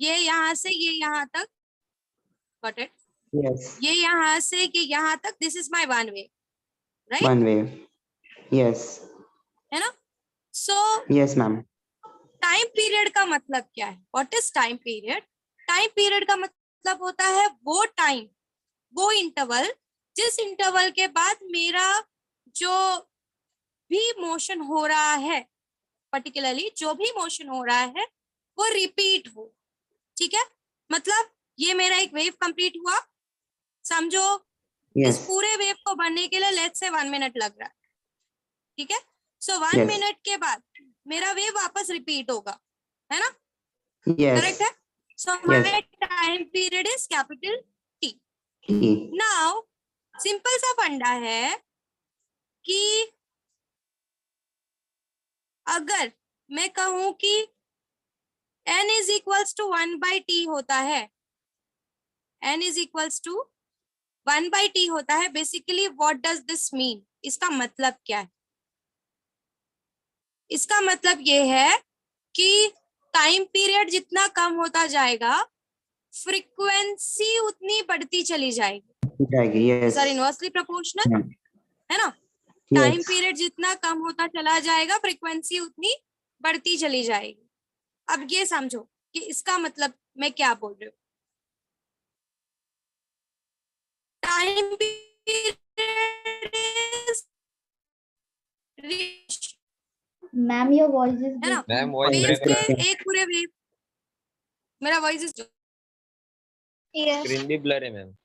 ये यहाँ से ये यहाँ तक, गॉट इट? Yes. ये यहाँ से ये यहाँ तक, this is my one way, right? One wave. Yes. है ना? सो Yes, ma'am. टाइम पीरियड का मतलब क्या है? What is time period? Time period का मतलब होता है वो टाइम, वो इंटरवल, जिस इंटरवल के बाद मेरा जो भी मोशन हो रहा है, पर्टिकुलरली जो भी मोशन हो रहा है वो रिपीट हो। ठीक है? मतलब ये मेरा एक वेव कंप्लीट हुआ, समझो इस Yes. पूरे वेव को बनने के लिए लेट्स से 1 मिनट लग रहा है। ठीक है? सो 1 Yes. मिनट के बाद मेरा वेव वापस रिपीट होगा, है ना? Yes. करेक्ट है? सो Yes. My time period is capital T। T. Now simple सा फंडा है कि अगर मैं कहूं कि n is equals to 1/t होता है, n is equals to 1/t होता है, basically what does this mean? इसका मतलब क्या है? इसका मतलब ये है कि टाइम पीरियड जितना कम होता जाएगा, फ्रीक्वेंसी उतनी बढ़ती चली जाएगी। Yes. Are inversely proportional, Ma'am. है ना? Time Yes. पीरियड जितना कम होता चला जाएगा, फ्रीक्वेंसी उतनी बढ़ती चली जाएगी। अब ये समझो कि इसका मतलब मैं क्या बोल रही हूँ। Time period ma'am your voice is है ना? मैम वॉइस वेव ब्रेक हो रहा है, के एक पूरे वेव, मेरा वॉइस इज स्क्रीन भी ब्लर है ma'am.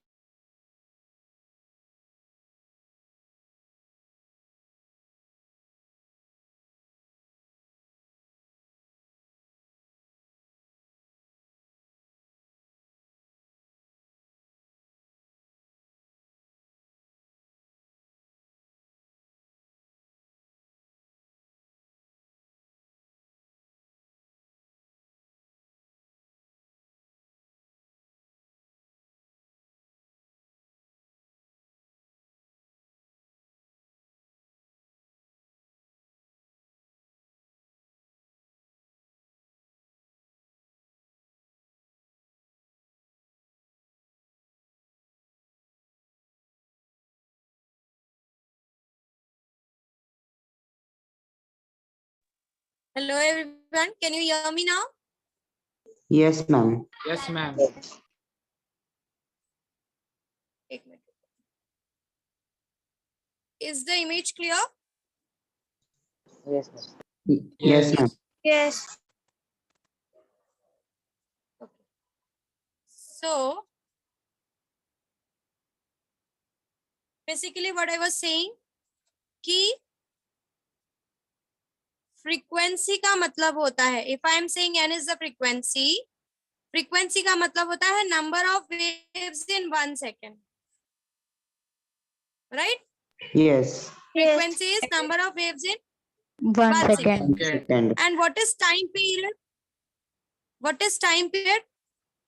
Hello everyone, can you hear me now? Yes, ma'am. Yes ma'am. एक minute, is the image clear? Yes, ma'am. Yes Okay. So basically what I was saying कि frequency का मतलब होता है, if I am saying n is the frequency, frequency का मतलब होता है number of waves in 1 second, right? Yes. Frequency is number of waves in 1 1 second. Second. Second. And what is time period? What is time period?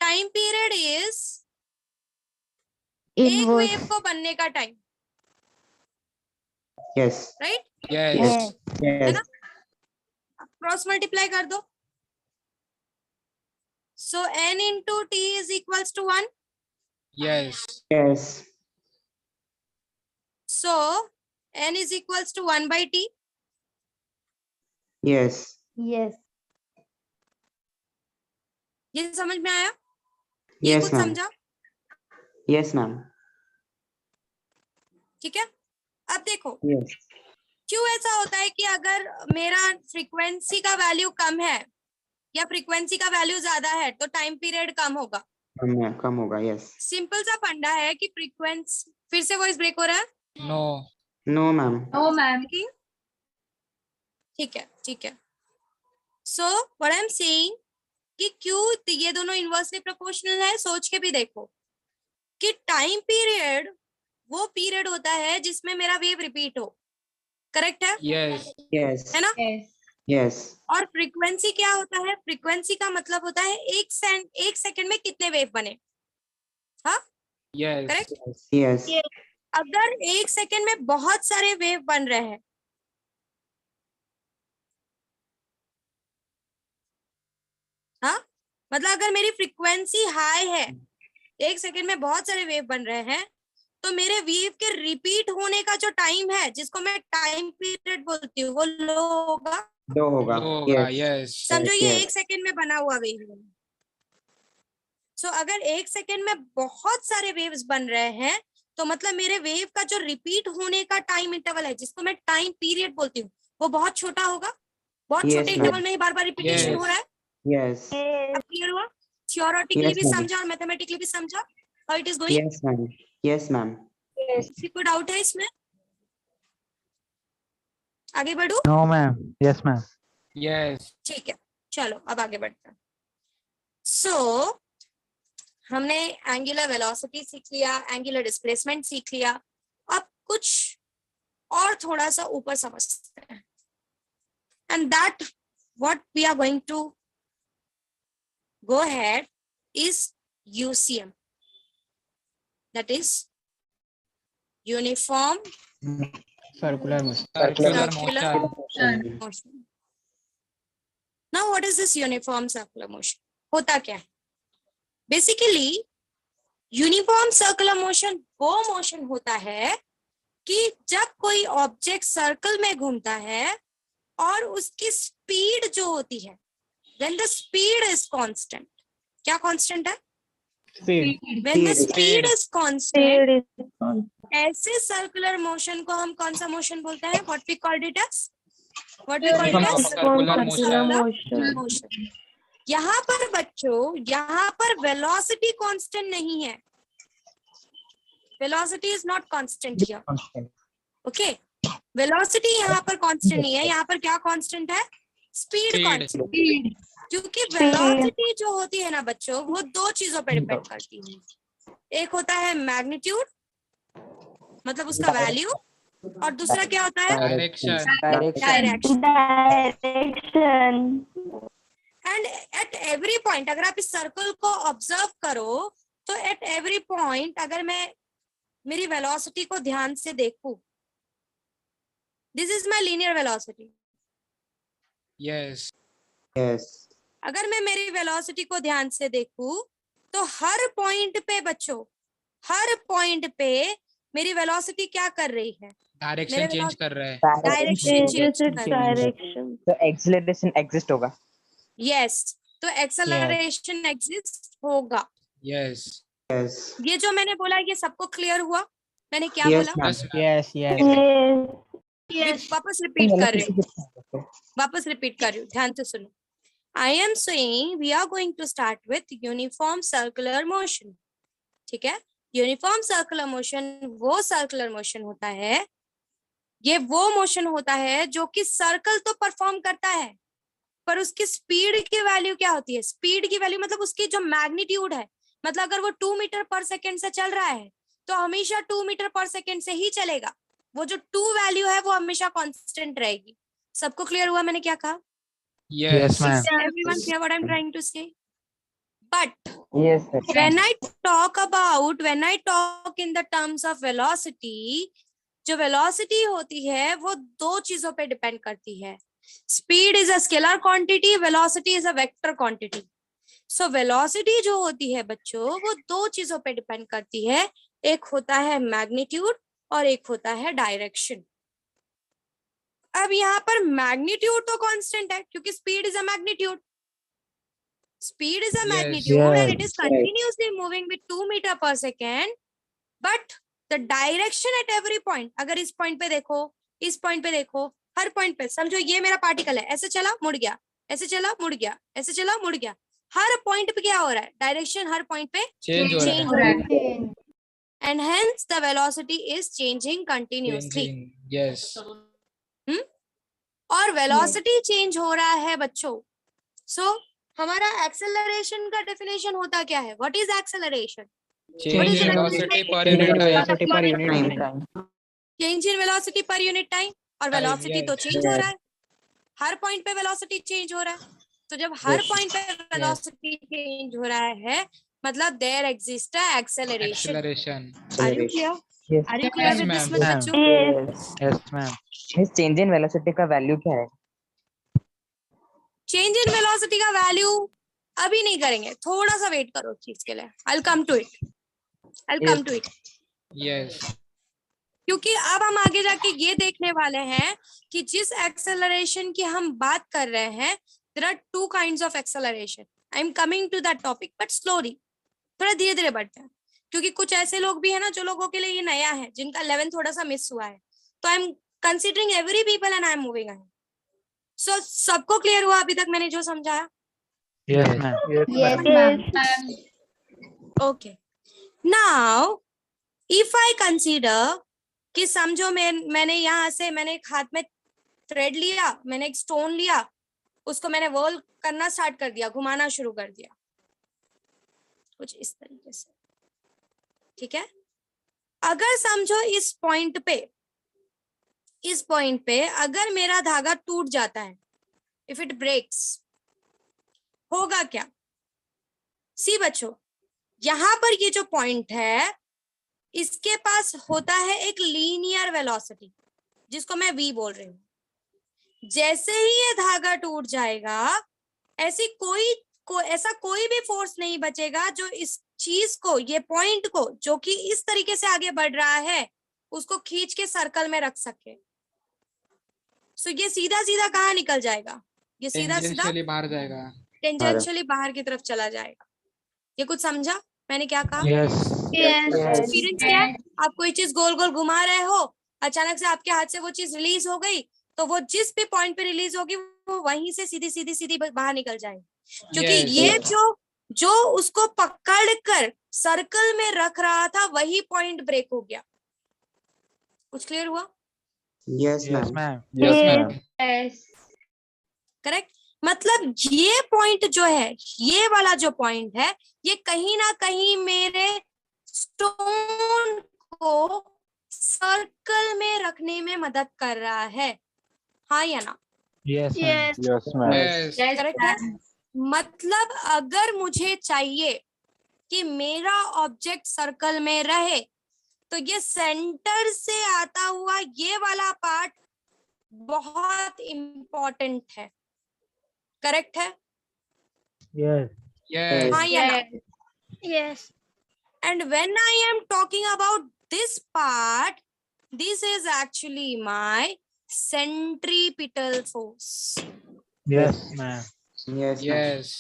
Time period is एक Inverse. Wave को बनने का time, Yes. Right? Yes है Yes. ना? Cross multiply कर दो, सो n into t is equals to 1. Yes Yes. So n is equals to 1/t. Yes. Yes. ये समझ में आया? ये Yes, कुछ ma'am. समझा? Yes, ma'am. ठीक है? अब देखो Yes. क्यों ऐसा होता है कि अगर मेरा फ्रीक्वेंसी का वैल्यू कम है या फ्रीक्वेंसी का वैल्यू ज्यादा है तो टाइम पीरियड कम होगा। कम होगा। Yes. सिंपल सा फंडा है कि फ्रीक्वेंसी, फिर से वॉइस ब्रेक हो रहा है? No No, ma'am. No ma'am. ठीक है, ठीक है। So what I am saying कि क्यों ये दोनों इनवर्सली प्रोपोर्शनल है, सोच के भी देखो कि टाइम पीरियड वो पीरियड होता है जिसमें मेरा वेव रिपीट हो, करेक्ट है? Yes Yes. है ना? Yes. और फ्रीक्वेंसी क्या होता है? फ्रीक्वेंसी का मतलब होता है एक सेकंड में कितने वेव बने। हाँ, यस करेक्ट? Yes. अगर एक सेकंड में बहुत सारे वेव बन रहे हैं, हाँ, मतलब अगर मेरी फ्रीक्वेंसी हाई है, 1 सेकेंड में बहुत सारे वेव बन रहे हैं, तो मेरे वेव के रिपीट होने का जो टाइम है, जिसको मैं टाइम पीरियड बोलती हूँ, वो लो होगा। लो होगा। लो होगा, Yes. yes. समझो ये yes. 1 सेकेंड में बना हुआ वेव है। सो अगर 1 सेकेंड में बहुत सारे वेव्स बन रहे हैं, तो मतलब मेरे वेव का जो रिपीट होने का टाइम इंटरवल है, जिसको मैं टाइम पीरियड बोलती हूँ, वो बहुत छोटा होगा। बहुत Yes, छोटे ma'am. इंटरवल में ही बार बार रिपीटेशन Yes. हो रहा है। Yes. अब क्लियर हुआ? थियोरेटिकली Yes, भी ma'am. समझा और मैथमेटिकली भी समझा। How it is going? Yes, ma'am. Yes, ma'am. किसी को डाउट है इसमें? आगे बढ़ू? No, ma'am. Yes, ma'am. Yes. ठीक है, चलो अब आगे बढ़ते हैं। सो हमने एंगुलर वेलोसिटी सीख लिया, एंगुलर डिस्प्लेसमेंट सीख लिया। अब कुछ और थोड़ा सा ऊपर समझते हैं, and that what we are going to go ahead is UCM, that is uniform Circular motion. Circular circular motion. motion. Now what is this uniform circular motion? होता क्या है? Basically यूनिफॉर्म सर्कुलर मोशन वो motion होता है कि जब कोई object circle में घूमता है और उसकी स्पीड जो होती है, when the speed is constant, क्या constant है? Speed. When the Speed. speed is constant, ऐसे सर्कुलर मोशन को हम कौन सा मोशन बोलते हैं? What we called it as? What we called it as? Circular motion. Motion. यहाँ पर बच्चों, यहाँ पर वेलोसिटी कांस्टेंट नहीं है। Velocity is not constant here, okay? Velocity यहाँ पर कांस्टेंट नहीं है। यहाँ पर क्या कांस्टेंट है? Speed Speed. कांस्टेंट। क्योंकि वेलोसिटी जो होती है ना बच्चों, वो दो चीजों पर डिपेंड करती है। एक होता है मैग्नीट्यूड, मतलब उसका वैल्यू, और दूसरा क्या होता है? Direction. Direction. Direction. And at every point, अगर आप इस सर्कल को ऑब्जर्व करो, तो एट एवरी पॉइंट अगर मैं मेरी वेलोसिटी को ध्यान से देखूं, this is my linear velocity. Yes. Yes. अगर मैं मेरी वेलोसिटी को ध्यान से देखूं, तो हर पॉइंट पे बच्चों, हर पॉइंट पे मेरी वेलोसिटी क्या कर रही है? Direction मेरे change कर रहा है. डायरेक्शन चेंज कर रही है। Direction. तो एक्सीलरेशन एग्जिस्ट होगा। यस, तो एक्सेलरेशन एग्जिस्ट होगा। Yes. Yes. ये जो मैंने बोला, ये सबको क्लियर हुआ? मैंने क्या Yes, बोला? ma'am. Yes, ma'am. Yes, yes. वापस रिपीट कर रही हूँ, वापस रिपीट कर रही हूँ, ध्यान से सुनो। I am saying we are going to start with uniform circular motion. ठीक है? यूनिफॉर्म सर्कुलर मोशन वो सर्कुलर मोशन होता है, ये वो मोशन होता है जो कि सर्कल तो परफॉर्म करता है, पर उसकी स्पीड की वैल्यू क्या होती है? स्पीड की वैल्यू मतलब उसकी जो मैग्नीट्यूड है, मतलब अगर वो 2 मीटर पर सेकेंड से चल रहा है, तो हमेशा 2 मीटर पर सेकेंड से ही चलेगा। वो जो 2 वैल्यू है वो हमेशा कांस्टेंट रहेगी। सबको क्लियर हुआ मैंने क्या कहा? Yes. ma'am. Everyone hear what I'm trying to say? But yes sir. when I talk in the terms of velocity, जो velocity होती है वो दो चीजों पे डिपेंड करती है। Speed is a scalar quantity, velocity is a vector quantity. So velocity जो होती है बच्चों, वो दो चीजों पे डिपेंड करती है। एक होता है मैग्नीट्यूड और एक होता है डायरेक्शन। अब यहाँ पर मैग्नीट्यूड तो कांस्टेंट है, क्योंकि speed is a magnitude. Speed is a Yes. magnitude and it Yes. is continuously moving with 2 meter per second, but the direction at every point, अगर इस पॉइंट पे देखो, इस पॉइंट पे देखो, हर पॉइंट पे समझो ये मेरा पार्टिकल है, ऐसे चला मुड़ गया, ऐसे चला मुड़ गया, ऐसे चला मुड़ गया, हर पॉइंट पे क्या हो रहा है? डायरेक्शन हर पॉइंट पे Change हो change रहा है. हो रहा है, and hence the velocity is changing continuously. Changing. Yes. और वेलोसिटी चेंज हो रहा है बच्चों। सो हमारा एक्सेलरेशन का डेफिनेशन होता क्या है? What is acceleration? Change in velocity per unit time. Velocity per unit time. Change in velocity per unit time. और Time, वेलोसिटी तो yes. चेंज हो रहा है, हर पॉइंट पे वेलोसिटी चेंज हो रहा है। तो जब हर पॉइंट पे वेलोसिटी चेंज हो रहा है, मतलब there exist a acceleration. Acceleration. Are you clear? Yes. Are you clear Yes, with this ma'am. बच्चों? Yes, ma'am. इस चेंज इन वेलोसिटी का वैल्यू क्या है? चेंज इन वेलोसिटी का वैल्यू अभी नहीं करेंगे, थोड़ा सा वेट करो चीज के लिए। I'll come to it. Yes. क्योंकि अब हम आगे जाके ये देखने वाले हैं कि जिस एक्सेलरेशन की हम बात कर रहे हैं, there are two kinds of acceleration. I am coming to that topic, but slowly. थोड़ा धीरे धीरे बढ़ते हैं, क्योंकि कुछ ऐसे लोग भी है ना जो लोगों के लिए ये नया है, जिनका 11 थोड़ा सा मिस हुआ है। तो I am considering every people and I am moving ahead. So सबको क्लियर हुआ अभी तक मैंने जो समझाया? Yes, ma'am. Yes, ma'am. Okay, now if I consider कि समझो मैंने यहाँ से मैंने एक हाथ में थ्रेड लिया, मैंने एक स्टोन लिया, उसको मैंने व्हर्ल करना स्टार्ट कर दिया, घुमाना शुरू कर दिया कुछ इस तरीके से, ठीक है। अगर समझो इस पॉइंट पे अगर मेरा धागा टूट जाता है, इफ इट ब्रेक्स, होगा क्या? सी बच्चों, यहां पर ये जो पॉइंट है इसके पास होता है एक लीनियर वेलोसिटी, जिसको मैं v बोल रही हूं। जैसे ही ये धागा टूट जाएगा, ऐसा कोई भी फोर्स नहीं बचेगा जो इस चीज को, ये पॉइंट को, जो कि इस तरीके से आगे बढ़ रहा है, उसको खींच के सर्कल में रख सके। सो ये सीधा सीधा कहाँ निकल जाएगा? ये सीधा सीधा Tangentially बाहर जाएगा। टेंजेंशियली बाहर की तरफ चला जाएगा। ये कुछ समझा मैंने क्या कहा? Yes. एक्सपीरियंस किया? आप कोई चीज गोल गोल घुमा रहे हो, अचानक से आपके हाथ से वो चीज रिलीज हो गई, तो वो जिस भी पॉइंट पे रिलीज होगी वो वहीं से सीधी सीधी सीधी बाहर निकल जाएगी, क्योंकि Yes. ये जो उसको पकड़ कर सर्कल में रख रहा था, वही पॉइंट ब्रेक हो गया। कुछ क्लियर हुआ? Yes, Yes, ma'am. ma'am. Yes, ma'am. Correct. मतलब ये पॉइंट जो है, ये वाला जो पॉइंट है, ये कहीं ना कहीं मेरे स्टोन को सर्कल में रखने में मदद कर रहा है, हाँ या ना? Yes, ma'am. Yes, ma'am. Yes. Correct है। मतलब अगर मुझे चाहिए कि मेरा ऑब्जेक्ट सर्कल में रहे, तो ये सेंटर से आता हुआ ये वाला पार्ट बहुत इंपॉर्टेंट है। करेक्ट है? Yes. Yes. हाँ या ना? Yes. And when I am talking about this part, this is actually my centripetal force. Yes, ma'am. Yes, ma'am. Yes.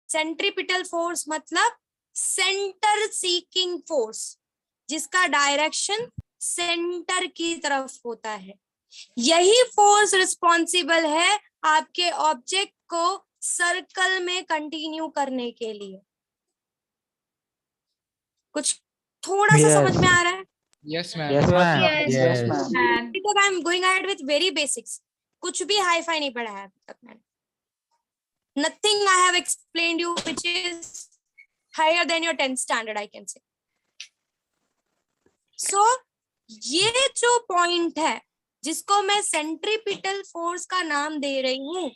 Centripetal force मतलब सेंटर सीकिंग फोर्स, जिसका डायरेक्शन सेंटर की तरफ होता है। यही फोर्स रिस्पॉन्सिबल है आपके ऑब्जेक्ट को सर्कल में कंटिन्यू करने के लिए। कुछ थोड़ा सा समझ में आ रहा है? Yes, ma'am. Yes, ma'am. Yes, ma'am. because I am going ahead with very basics. कुछ भी हाई फाई नहीं पढ़ा है अभी तक मैंने। Nothing I have explained you which is higher than your 10th standard, I can say. So ये जो पॉइंट है जिसको मैं सेंट्रीपिटल फोर्स का नाम दे रही हूँ,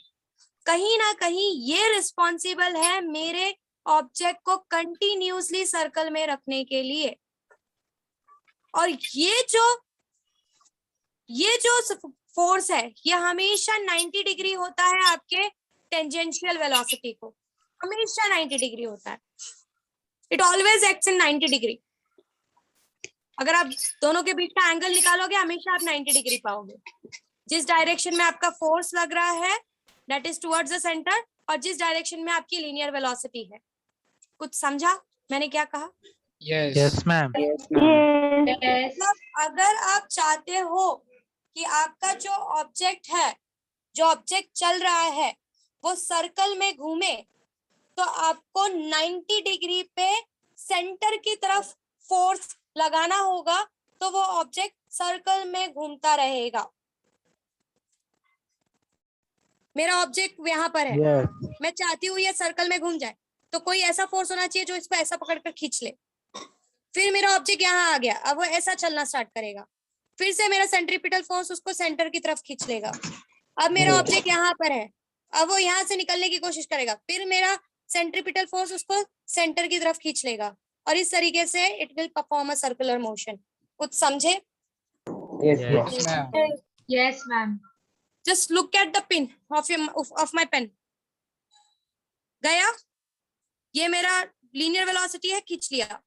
कहीं ना कहीं ये रिस्पॉन्सिबल है मेरे ऑब्जेक्ट को कंटिन्यूसली सर्कल में रखने के लिए। और ये जो फोर्स है, ये हमेशा 90 डिग्री होता है आपके टेंजेंशियल वेलोसिटी को, हमेशा 90 डिग्री होता है। It always acts in 90 degree. अगर आप दोनों के बीच का एंगल निकालोगे, हमेशा आप 90 डिग्री पाओगे। जिस डायरेक्शन में आपका फोर्स लग रहा है that is towards the centre, और जिस डायरेक्शन में आपकी लीनियर वेलोसिटी है। कुछ समझा मैंने क्या कहा? Yes. Yes, ma'am. Yes, ma'am. मतलब अगर आप चाहते हो कि आपका जो ऑब्जेक्ट है, जो ऑब्जेक्ट चल रहा है, वो सर्कल में घूमे, तो आपको 90 डिग्री पे सेंटर की तरफ फोर्स लगाना होगा, तो वो ऑब्जेक्ट सर्कल में घूमता रहेगा। मेरा ऑब्जेक्ट यहाँ पर है, Yes. मैं चाहती हूँ ये सर्कल में घूम जाए, तो कोई ऐसा फोर्स होना चाहिए जो इसको ऐसा पकड़कर खींच ले। फिर मेरा ऑब्जेक्ट यहाँ आ गया, अब वो ऐसा चलना स्टार्ट करेगा, फिर से मेरा सेंट्रीपिटल फोर्स उसको सेंटर की तरफ खींच लेगा। अब मेरा ऑब्जेक्ट यहाँ पर है, अब वो यहाँ से निकलने की कोशिश करेगा, फिर मेरा सेंट्रीपिटल फोर्स उसको सेंटर की तरफ खींच लेगा, और इस तरीके से it will perform a circular motion. कुछ समझे? Yes, Yes. ma'am. Ma'am. Yes, ma'am. Just look at the pin of my pen. गया? ये मेरा लीनियर वेलोसिटी है, खींच लिया,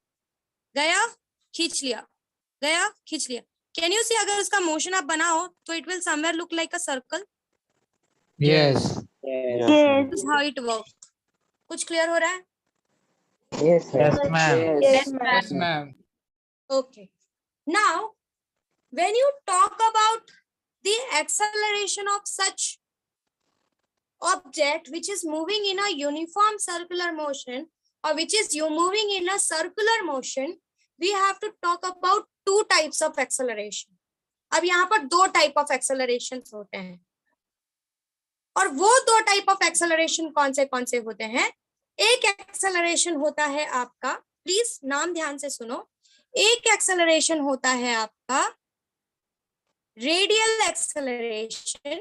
गया, खींच लिया, गया, खींच लिया। कैन यू सी अगर उसका मोशन आप बनाओ तो it will somewhere look like a circle. Yes. Yes. This is how it works. कुछ क्लियर हो रहा है? Yes, sir. Yes, ma'am. Yes, Yes, ma'am. ma'am. Okay. Now, when you talk about the acceleration of such object which is moving in a uniform circular motion or which is you moving in a circular motion, we have to talk about two types of acceleration. अब यहाँ पर दो type of acceleration होते हैं, और वो दो type of acceleration कौन से होते हैं? एक एक्सेलरेशन होता है आपका, प्लीज नाम ध्यान से सुनो, एक एक्सेलरेशन होता है आपका रेडियल एक्सेलरेशन,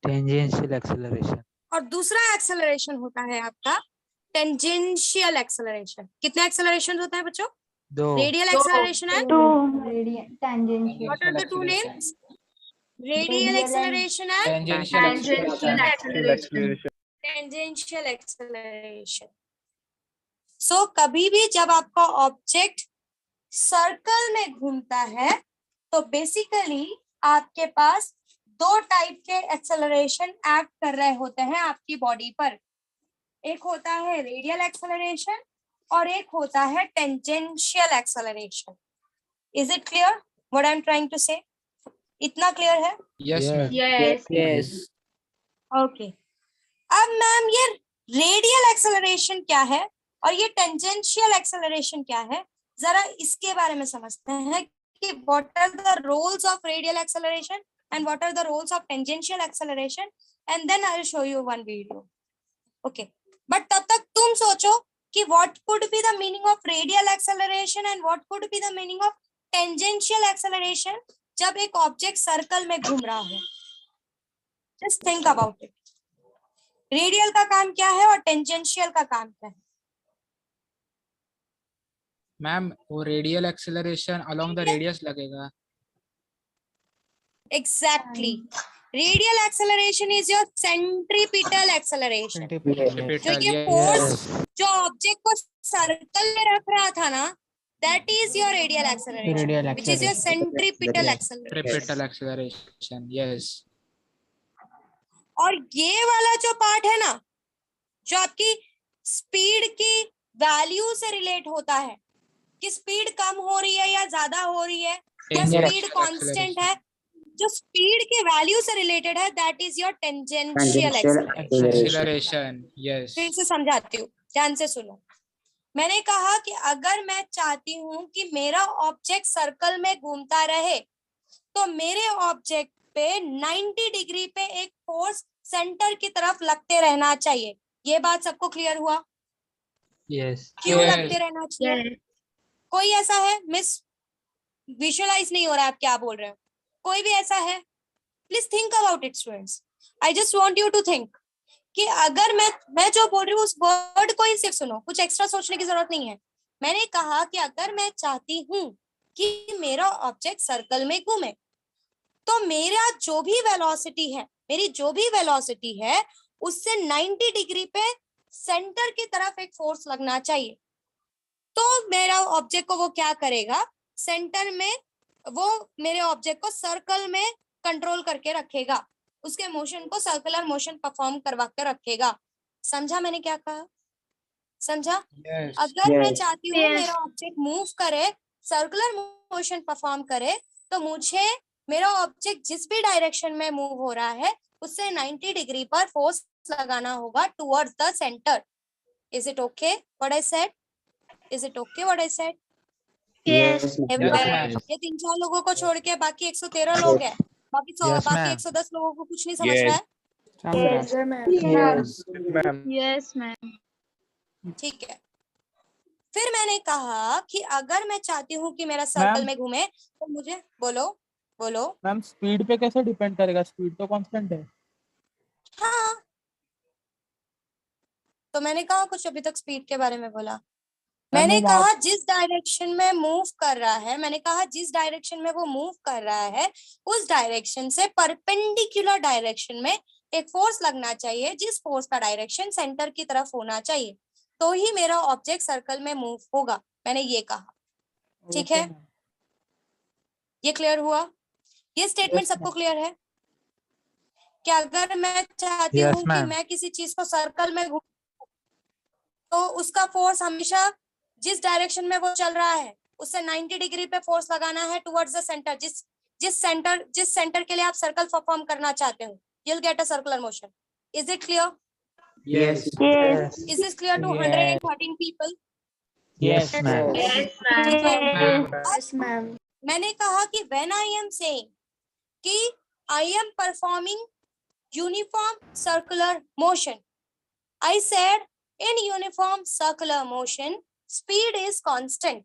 Tangential acceleration. और दूसरा एक्सेलरेशन होता है आपका टेंजेंशियल एक्सेलरेशन। कितने एक्सेलरेशन होते हैं बच्चों? दो. Radial acceleration and Tangential. What are the two names? Radial acceleration and Tangential Tangential acceleration. Tangential acceleration. So कभी भी जब आपका ऑब्जेक्ट सर्कल में घूमता है तो बेसिकली आपके पास दो टाइप के एक्सेलरेशन एक्ट कर रहे होते हैं आपकी बॉडी पर। एक होता है रेडियल एक्सेलरेशन और एक होता है tangential acceleration. Is it clear what I am trying to say? इतना क्लियर है? Yes, ma'am. Yes. ओके। अब मैम ये रेडियल एक्सेलरेशन क्या है और ये टेंजेंशियल एक्सेलरेशन क्या है, जरा इसके बारे में समझते हैं कि what are the roles of radial acceleration and what are the roles of tangential acceleration, and then I will show you one video. Okay, but तब तक तुम सोचो कि what could be the meaning of radial acceleration and what could be the meaning of tangential acceleration जब एक object circle में घूम रहा हो। Just think about it. Radial का काम क्या है और टेंजेंशियल का काम क्या है? मैम वो radial acceleration along the radius लगेगा। Exactly, radial acceleration is your centripetal acceleration. जो Centripetal, ये yes. फोर्स जो ऑब्जेक्ट को सर्कल में रख रहा था ना, that is your radial acceleration, which is your centripetal acceleration. Centripetal acceleration, yes. और ये वाला जो पार्ट है ना, जो आपकी स्पीड की वैल्यू से रिलेट होता है कि स्पीड कम हो रही है या ज्यादा हो रही है या Tangential स्पीड कांस्टेंट है, जो स्पीड के वैल्यू से रिलेटेड है, that is your tangential acceleration. Acceleration, yes. फिर से समझाती हूँ, ध्यान से सुनो। मैंने कहा कि अगर मैं चाहती हूँ कि मेरा ऑब्जेक्ट सर्कल में घूमता रहे तो मेरे ऑब्जेक्ट पे 90 डिग्री पे एक फोर्स सेंटर की तरफ लगते रहना चाहिए। ये बात सबको क्लियर हुआ? Yes. क्यों Yes. लगते रहना चाहिए? कोई ऐसा है मिस, विजुअलाइज नहीं हो रहा है आप क्या बोल रहे हो? कोई भी ऐसा है? Please think about it students, I just want you to think कि अगर मैं जो बोल रही हूँ उस वर्ड को ही सिर्फ सुनो, कुछ एक्स्ट्रा सोचने की जरूरत नहीं है। मैंने कहा कि अगर मैं चाहती हूँ कि मेरा ऑब्जेक्ट सर्कल में घूमे तो मेरा जो भी वेलोसिटी है, मेरी जो भी वेलोसिटी है उससे 90 डिग्री पे सेंटर की तरफ एक फोर्स लगना चाहिए। तो मेरा ऑब्जेक्ट को वो क्या करेगा, सेंटर में वो मेरे ऑब्जेक्ट को सर्कल में कंट्रोल करके रखेगा, उसके मोशन को सर्कुलर मोशन परफॉर्म करवा कर रखेगा। समझा मैंने क्या कहा? समझा? Yes. अगर मैं Yes. चाहती हूँ मेरा ऑब्जेक्ट मूव करे, सर्कुलर मोशन परफॉर्म करे, तो मुझे मेरा ऑब्जेक्ट जिस भी डायरेक्शन में मूव हो रहा है उससे 90 डिग्री पर फोर्स लगाना होगा towards the centre. Is it okay what I said? Is it okay what I said? Yes. Everybody, ma'am. ये 3-4 लोगों को छोड़ के बाकी 113 लोग हैं, बाकी Yes, बाकी ma'am. 110 लोगों को कुछ नहीं समझ रहा है। Yes, ma'am. ठीक है, फिर मैंने कहा कि अगर मैं चाहती हूँ कि मेरा सर्कल में घूमे तो मुझे बोलो बोलो। मैम स्पीड पे कैसे डिपेंड करेगा? स्पीड तो कांस्टेंट है। हाँ, तो मैंने कहा कुछ अभी तक स्पीड के बारे में बोला। मैंने वो कहा जिस डायरेक्शन में मूव कर रहा है, मैंने कहा जिस डायरेक्शन में वो मूव कर रहा है उस डायरेक्शन से परपेंडिकुलर डायरेक्शन में एक फोर्स लगना चाहिए, जिस फोर्स का डायरेक्शन सेंटर की तरफ होना चाहिए, तो ही मेरा ऑब्जेक्ट सर्कल में मूव होगा। मैंने ये कहा, ठीक है? ये क्लियर हुआ? ये स्टेटमेंट सबको क्लियर है कि अगर मैं चाहती Yes, हूँ कि ma'am. मैं किसी चीज को सर्कल में घूम, तो उसका फोर्स हमेशा जिस डायरेक्शन में वो चल रहा है उससे 90 डिग्री पे फोर्स लगाना है टुवर्ड्स द सेंटर। जिस सेंटर के लिए आप सर्कल परफॉर्म करना चाहते हो, you'll get a circular motion. Is it clear? Yes. Yes. Is this clear to Yes. 113 people? Yes, ma'am. Yes. Ma'am. Yes, ma'am. मैंने कहा कि when I am saying कि I am performing uniform circular motion, I said in uniform circular motion speed is constant.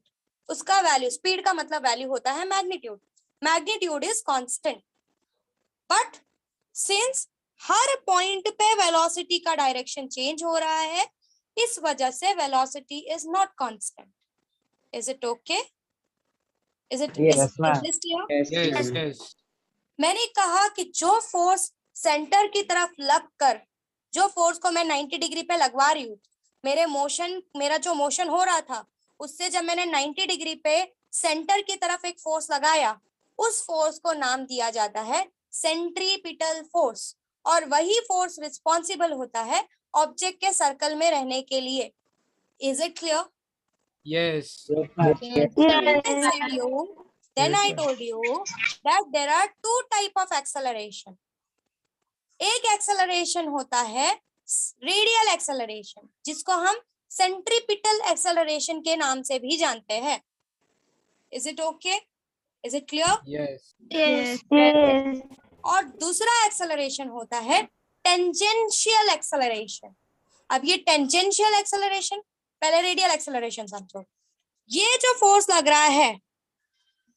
उसका value, speed का मतलब value होता है magnitude, magnitude is constant. But since her point पे वेलोसिटी का direction change हो रहा है, इस वजह से velocity is not constant. Is it okay? Is it Yes, ma'am. This clear? Yes. Yes. मैंने कहा कि जो फोर्स सेंटर की तरफ लगकर, जो फोर्स को मैं 90 डिग्री पे लगवा रही हूँ, मेरा जो मोशन हो रहा था उससे जब मैंने 90 डिग्री पे सेंटर की तरफ एक फोर्स लगाया, उस फोर्स को नाम दिया जाता है सेंट्रीपिटल फोर्स, और वही फोर्स रिस्पॉन्सिबल होता है ऑब्जेक्ट के सर्कल में रहने के लिए। Is it clear? Yes. Then I told you that there are two type of acceleration. एक एक्सेलरेशन होता है रेडियल एक्सेलरेशन, जिसको हम सेंट्रीपिटल एक्सेलरेशन के नाम से भी जानते हैं। Is it okay? Is it clear? Yes. Yes. और दूसरा एक्सेलरेशन होता है टेंजेंशियल एक्सेलरेशन। अब ये टेंजेंशियल एक्सेलरेशन, पहले रेडियल एक्सेलरेशन समझो। ये जो फोर्स लग रहा है,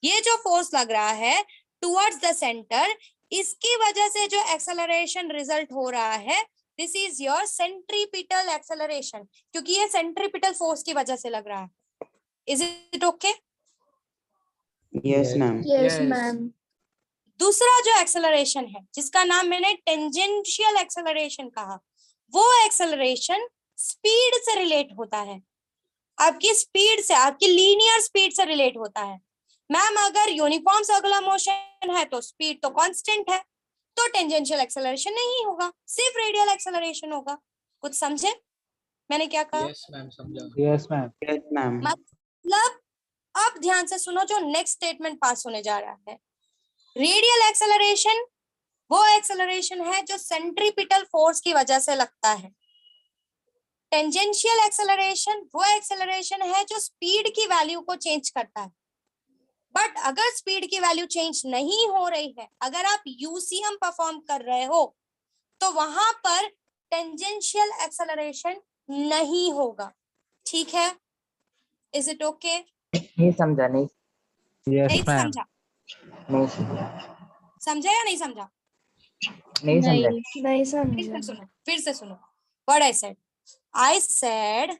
ये जो फोर्स लग रहा है टुवर्ड्स द सेंटर, इसकी वजह से जो एक्सेलरेशन रिजल्ट हो रहा है, this is your centripetal acceleration, क्योंकि ये सेंट्रीपिटल फोर्स की वजह से लग रहा है। Is it okay? Yes, ma'am. Yes, Yes. ma'am. दूसरा जो एक्सेलरेशन है, जिसका नाम मैंने टेंजेंशियल एक्सेलरेशन कहा, वो एक्सेलरेशन स्पीड से रिलेट होता है, आपकी स्पीड से, आपकी लीनियर स्पीड से रिलेट होता है। मैम अगर यूनिफॉर्म सर्कुलर मोशन है तो स्पीड तो कांस्टेंट है, तो टेंजेंशियल एक्सेलरेशन नहीं होगा, सिर्फ रेडियल एक्सेलरेशन होगा। कुछ समझे मैंने क्या कहा? Yes, ma'am. समझा। Yes, ma'am. Yes, ma'am. मतलब अब ध्यान से सुनो, जो नेक्स्ट स्टेटमेंट पास होने जा रहा है, रेडियल एक्सेलरेशन वो एक्सेलरेशन है जो सेंट्रीपिटल फोर्स की वजह से लगता है। टेंजेंशियल एक्सेलरेशन वो एक्सेलरेशन है जो स्पीड की वैल्यू को चेंज करता है। बट अगर स्पीड की वैल्यू चेंज नहीं हो रही है, अगर आप यूसीएम परफॉर्म कर रहे हो, तो वहां पर टेंजेंशियल एक्सेलरेशन नहीं होगा। ठीक है? Is it okay? नहीं समझा, नहीं Yes, नहीं ma'am. समझा? नहीं समझा, समझा या नहीं समझा? नहीं समझा। नहीं फिर समझा। से सुनो, फिर से सुनो। What I said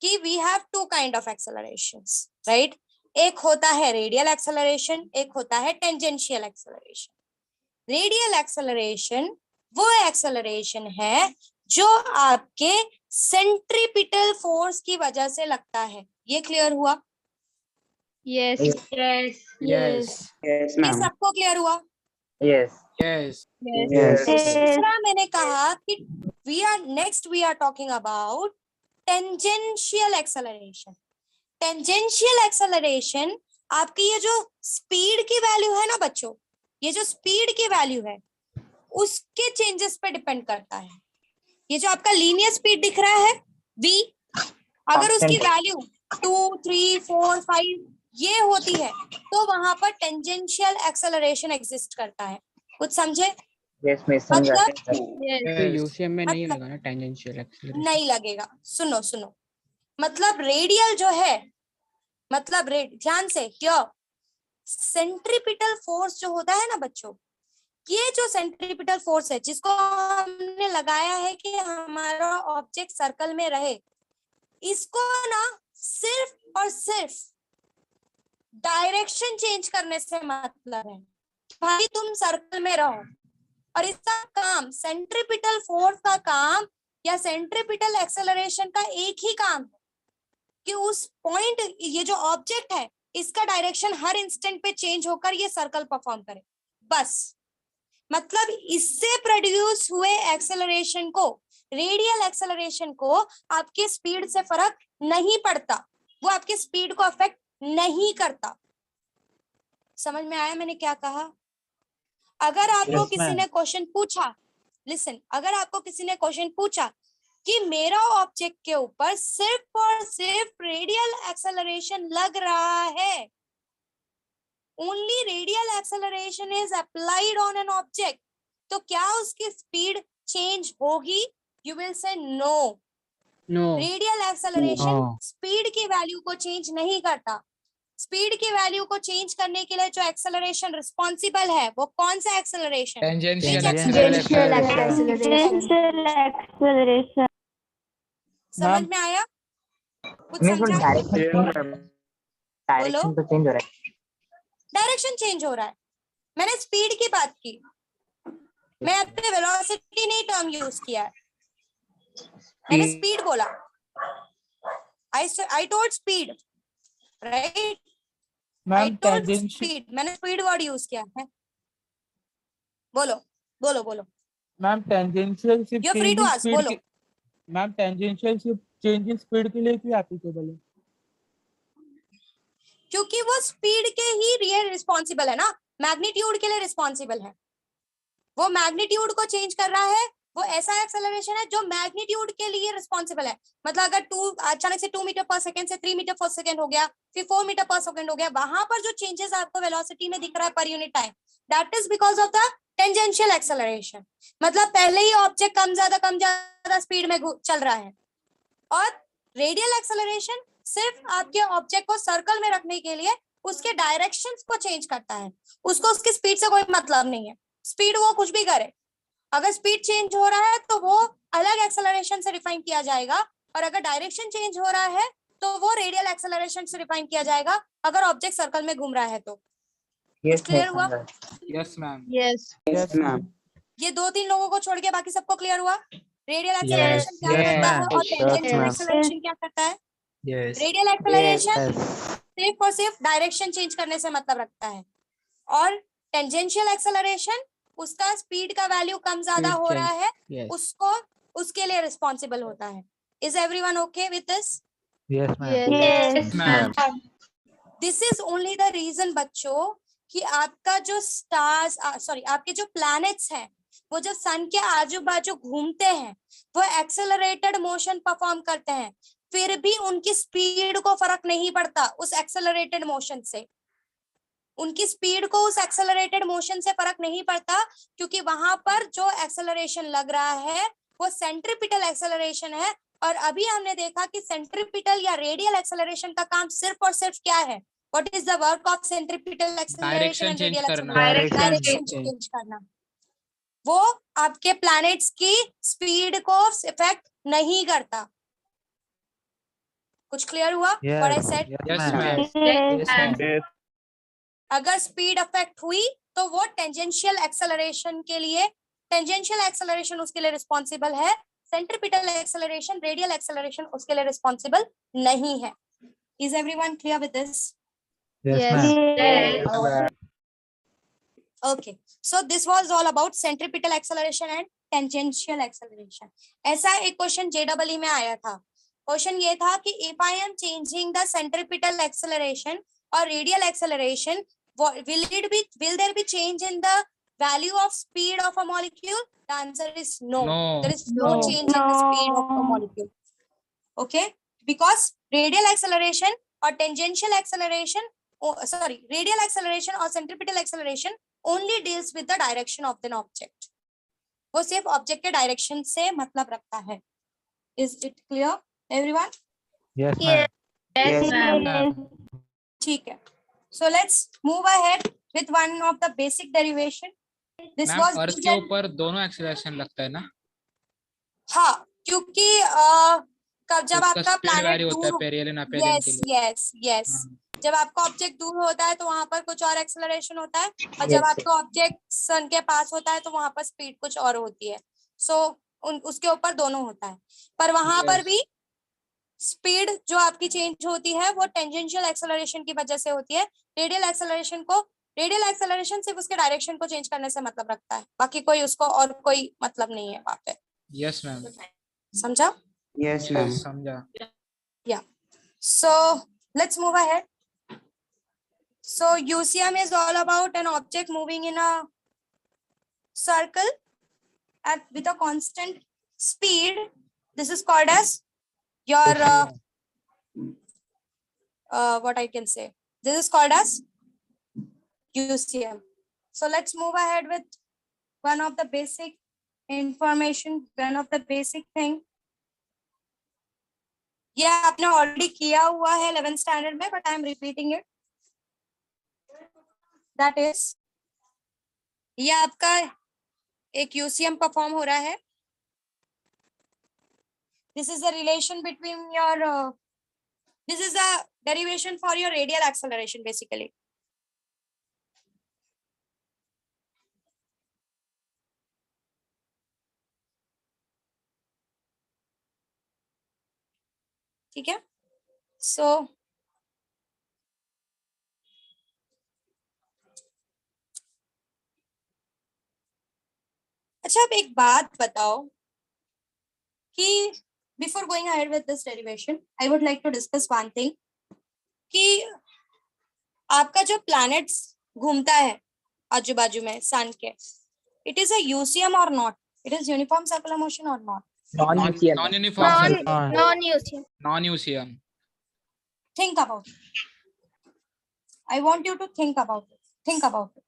कि we have two kind of accelerations, right? एक होता है रेडियल एक्सेलरेशन, एक होता है टेंजेंशियल एक्सेलरेशन। रेडियल एक्सेलरेशन वो एक्सेलरेशन है जो आपके सेंट्रीपिटल फोर्स की वजह से लगता है। ये क्लियर हुआ? Yes. Yes. Yes. Yes, ये ma'am. सबको क्लियर हुआ? Yes. Yes. Yes. दूसरा मैंने कहा कि we are talking about tangential acceleration. Tangential acceleration आपकी ये जो स्पीड की वैल्यू है ना बच्चों, ये जो स्पीड की वैल्यू है उसके चेंजेस पे डिपेंड करता है। ये जो आपका लीनियर स्पीड दिख रहा है v, अगर उसकी वैल्यू 2, 3, 4, 5 ये होती है, तो वहां पर टेंजेंशियल एक्सेलरेशन एग्जिस्ट करता है। कुछ समझे? Yes, मैं समझा। मतलब Yes. यूसीएम में नहीं मतलब- लगा ना टेंजेंशियल एक्सेलरेशन। नहीं लगेगा। सुनो सुनो, मतलब रेडियल जो है, मतलब ध्यान से हियर, सेंट्रीपिटल फोर्स जो होता है ना बच्चों, ये जो सेंट्रीपिटल फोर्स है जिसको हमने लगाया है कि हमारा ऑब्जेक्ट सर्कल में रहे, इसको ना सिर्फ और सिर्फ डायरेक्शन चेंज करने से मतलब है। भाई तुम सर्कल में रहो और इसका काम, सेंट्रीपिटल फोर्स का काम या सेंट्रीपिटल एक्सेलरेशन का एक ही काम है कि उस पॉइंट, ये जो ऑब्जेक्ट है इसका डायरेक्शन हर इंस्टेंट पे चेंज होकर ये सर्कल परफॉर्म करे, बस। मतलब इससे प्रोड्यूस हुए एक्सेलरेशन को, रेडियल एक्सेलरेशन को आपके स्पीड से फर्क नहीं पड़ता, वो आपके स्पीड को अफेक्ट नहीं करता। समझ में आया मैंने क्या कहा? अगर आपको Yes, किसी ma'am. ने क्वेश्चन पूछा, लिसन, अगर आपको किसी ने क्वेश्चन पूछा कि मेरा ऑब्जेक्ट के ऊपर सिर्फ और सिर्फ रेडियल एक्सेलरेशन लग रहा है, only radial acceleration is applied on an object, तो क्या उसकी स्पीड चेंज होगी? You will say no. No. Radial acceleration No. Speed की वैल्यू को चेंज नहीं करता। स्पीड की वैल्यू को चेंज करने के लिए जो एक्सेलरेशन रिस्पॉन्सिबल है वो कौन सा acceleration? Tangential Tangential acceleration. acceleration. समझ Ma'am. में आया? कुछ नहीं, समझा? डायरेक्शन तो चेंज हो रहा है। डायरेक्शन चेंज हो रहा है। मैंने स्पीड की बात की, मैं अपने वेलोसिटी नहीं टर्म यूज किया है, मैंने स्पीड बोला। I told speed, right? I Ma'am, told tangential. speed, मैंने स्पीड वर्ड यूज किया है। बोलो बोलो बोलो, Ma'am, tangential shift you're free change to in ask, speed. बोलो। Ma'am, tangential shift change in speed के लिए क्यों applicable है? क्योंकि वो स्पीड के ही लिए रिस्पॉन्सिबल है ना, मैग्नीट्यूड के लिए रिस्पॉन्सिबल है। वो मैग्नीट्यूड को चेंज कर रहा है, वो ऐसा एक्सेलरेशन है जो मैग्नीट्यूड के लिए रिस्पॉन्सिबल है। मतलब अगर अचानक से 2 मीटर पर सेकंड से 3 मीटर पर सेकंड हो गया, फिर 4 मीटर पर सेकंड हो गया, वहां पर जो चेंजेस आपको वेलोसिटी में दिख रहा है पर unit time, that is because of the tangential acceleration. मतलब पहले ही ऑब्जेक्ट कम ज्यादा स्पीड में चल रहा है, और रेडियल एक्सेलरेशन सिर्फ आपके ऑब्जेक्ट को सर्कल में रखने के लिए उसके डायरेक्शंस को चेंज करता है, उसको उसकी स्पीड से कोई मतलब नहीं है। स्पीड वो कुछ भी करे, अगर स्पीड चेंज हो रहा है तो वो अलग एक्सेलरेशन से डिफाइन किया जाएगा, और अगर डायरेक्शन चेंज हो रहा है तो वो रेडियल एक्सेलरेशन से डिफाइन किया जाएगा, अगर ऑब्जेक्ट सर्कल में घूम रहा है तो। यस क्लियर हुआ? Yes ma'am. Yes. Yes, ma'am. ये 2-3 लोगों को छोड़ के बाकी सबको क्लियर हुआ? रेडियल Yes, एक्सेलरेशन क्या yes, करता है ma'am. और Yes, टेंजेंशियल ma'am. एक्सेलरेशन क्या करता है? Yes. Radial acceleration Yes. सिर्फ और सिर्फ डायरेक्शन चेंज करने से मतलब रखता है, और टेंजेंशियल एक्सेलरेशन उसका स्पीड का वैल्यू कम ज्यादा Speed हो change. रहा है, Yes. उसको उसके लिए रिस्पॉन्सिबल होता है। Is everyone okay with this? Yes, ma'am. Yes. Ma'am. This is only the reason बच्चों कि आपका जो स्टार्स, सॉरी, आपके जो प्लैनेट्स हैं वो जब सन के आजू बाजू घूमते हैं वो एक्सेलरेटेड मोशन परफॉर्म करते हैं, फिर भी उनकी स्पीड को फर्क नहीं पड़ता उस एक्सेलरेटेड मोशन से। उनकी स्पीड को उस एक्सेलरेटेड मोशन से फर्क नहीं पड़ता, क्योंकि वहां पर जो एक्सेलरेशन लग रहा है वो सेंट्रीपिटल एक्सेलरेशन है। और अभी हमने देखा कि सेंट्रीपिटल या रेडियल एक्सेलरेशन का काम सिर्फ और सिर्फ क्या है? What is the work of centripetal acceleration direction and change radial करना। एक्सेलरेशन? Direction डायरेक्शन चेंज करना। वो आपके प्लैनेट्स की स्पीड को इफेक्ट नहीं करता। कुछ क्लियर हुआ? What I said? Yes ma'am. Ma'am. Yes. Yes. अगर स्पीड अफेक्ट हुई तो वो टेंजेंशियल एक्सेलरेशन के लिए, टेंजेंशियल एक्सेलरेशन उसके लिए रिस्पॉन्सिबल है, सेंट्रीपिटल एक्सेलरेशन, रेडियल एक्सेलरेशन उसके लिए रिस्पॉन्सिबल नहीं है। Is everyone clear with this? Yes, Yes. ma'am. Yes. Okay, so this was all about centripetal acceleration and tangential acceleration. ऐसा एक क्वेश्चन JEE में आया था। क्वेश्चन ये था कि if I am changing the centripetal acceleration or radial acceleration, will there be change in the value of speed of a molecule? The answer is no. No. There is no No. change in the speed of a molecule. Okay, because radial acceleration or tangential acceleration, radial acceleration or centripetal acceleration only deals with the direction of an object. वो सिर्फ object के direction से मतलब रखता है। Is it clear, everyone? Yes, ma'am. Yes, Yes. ठीक है। So let's move ahead with one of the basic derivation. This ma'am was अर्थ के ऊपर दोनों एक्सेलरेशन लगता है ना? हाँ, क्योंकि जब उसका आपका स्पीड प्लैनेट वैरी होता है दूर, पेरियलियन अपेलियन यस के लिए। यस यस, हाँ, जब आपका ऑब्जेक्ट दूर होता है तो वहां पर कुछ और एक्सेलरेशन होता है, और जब Yes, आपका ऑब्जेक्ट सन के पास होता है तो वहां पर स्पीड कुछ और होती है। सो उसके ऊपर दोनों होता है, पर वहां पर yes, भी स्पीड जो आपकी चेंज होती है वो टेंजेंशियल एक्सेलरेशन की वजह से होती है। रेडियल एक्सेलरेशन सिर्फ उसके डायरेक्शन को चेंज करने से मतलब रखता है, बाकी कोई उसको और कोई मतलब नहीं है वहां पे। yes मैम, समझा? Yes, ma'am. समझा। या so let's move ahead. So UCM is all about an object moving in a circle with a constant speed. This is called as your what I can say. This is called as UCM. So let's move ahead with one of the basic information, one of the basic thing. ये आपने already किया हुआ है 11th standard में, but I am repeating it. That is, ये आपका एक UCM perform हो रहा है. This is the relation between your this is the derivation for your radial acceleration basically. ठीक है. सो अच्छा, अब एक बात बताओ कि before going ahead with this derivation I would like to discuss one thing, कि आपका जो प्लैनेट्स घूमता है आजू बाजू में सन के, इट इज अ यूसीएम और not? It is uniform circular motion और not? non-UCM. Non uniform circular, Non-UCM. Non UCM. Think about it. I want you to think about it. Think about it.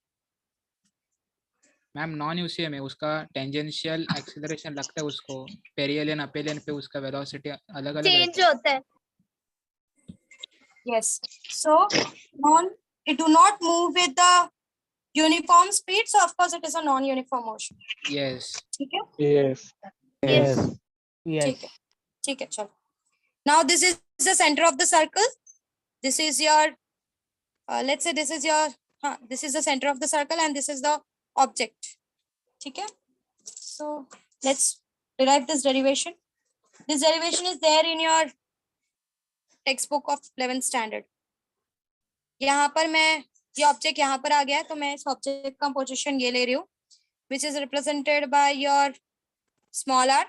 Ma'am non UCM है, उसका tangential acceleration लगता है उसको, पेरियलियन अपेलियन पे उसका velocity अलग अलग चेंज रहता है। होता है. Yes. So it do not move with the uniform speed. So of course it is a non-uniform motion. Yes, ठीक है? Yes. Yes. Yes. ठीक है. ठीक है, चलो. Now this is the center of the circle. This is your let's say this is your this is the center of the circle and this is the object. ठीक है? So let's derive this derivation. This derivation is there in your textbook of 11th standard. यहाँ पर मैं ये object यहाँ पर आ गया है, तो मैं इस ऑब्जेक्ट का पोजीशन ये ले रही हूँ, which is represented by your small r.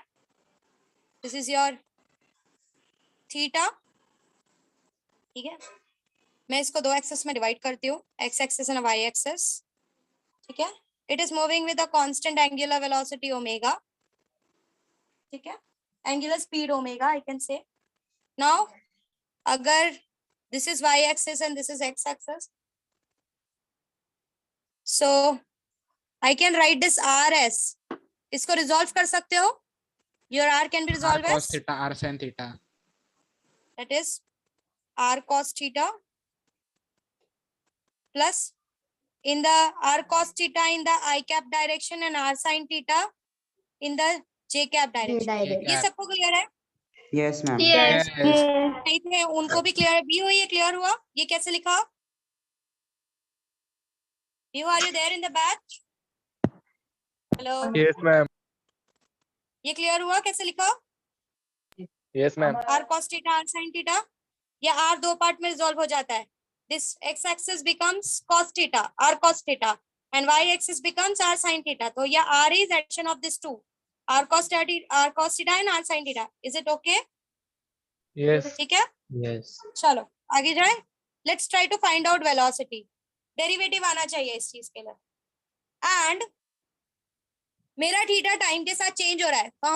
This is your theta. ठीक है? मैं इसको दो एक्सेस में डिवाइड करती हूँ, x axis and y axis. ठीक है? It is moving with a constant angular velocity omega. ठीक है? Angular speed omega I can say. Now अगर this is y axis and this is x axis, so I can write this r as, इसको resolve कर सकते हो? Your r can be r resolved cos as, theta, r sin theta. that is r cos theta plus in the r cos theta in the I cap direction and r sin theta in the j cap direction. J ये cap. सबको clear है? Yes, ma'am. Yes. Yes, नहीं थे उनको भी clear है? View ये clear हुआ? ये कैसे लिखा? View, are you there in the batch? Hello, Yes, ma'am. ये क्लियर हुआ? कैसे लिखा? Yes, ma'am. r cos theta r sin theta, या r दो पार्ट में रिजॉल्व हो जाता है. This x axis becomes cos theta, r cos theta, and y axis becomes r sin theta. तो ये r is addition of these two, r cos theta and r sin theta. Is it okay? Yes. ठीक है? Yes. चलो आगे जाए. Let's try to find out velocity. Derivative आना चाहिए इस चीज के लिए. एंड मेरा थीटा टाइम के साथ चेंज हो रहा है, तो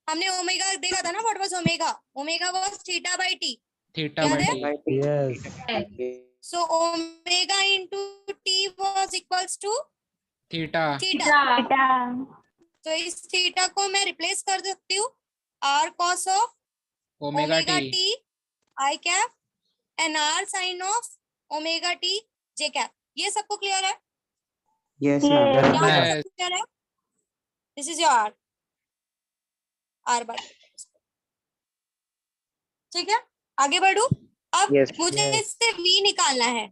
हमने ओमेगा देखा था ना. What was omega? Omega was theta by T. theta याद by है? t. Yes. So omega into t was equals to Theta. theta. Theta. तो इस थीटा को मैं रिप्लेस कर सकती हूँ r cos of Omega omega t. t I cap and r sin of omega t j cap. ये सबको clear है? Yes, ma'am. Yes. यहाँ Yes. सबको क्लियर है? This is your r bar. ठीक है, आगे बढ़ू। अब Yes. मुझे Yes. इससे v निकालना है।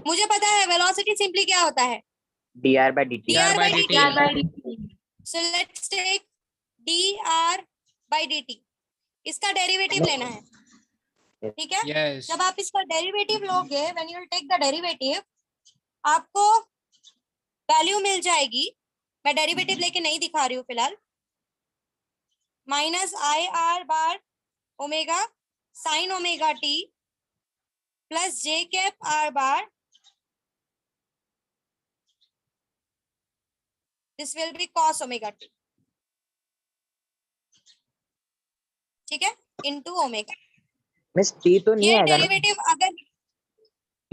मुझे पता है वेलोसिटी सिंपली क्या होता है, dr by dt. dr by dt. dt। So let's take dr by dt, इसका डेरिवेटिव लेना है, ठीक है। Yes. जब आप इसका डेरिवेटिव लोगे, when you will take the derivative, आपको वैल्यू मिल जाएगी। मैं डेरिवेटिव लेके नहीं दिखा रही हूँ फिलहाल। Minus i r bar omega sine omega t plus j cap r bar, this will be cos omega t, ठीक है, इनटू ओमेगा। मिस t तो नहीं ये आएगा ना? डेरिवेटिव अगर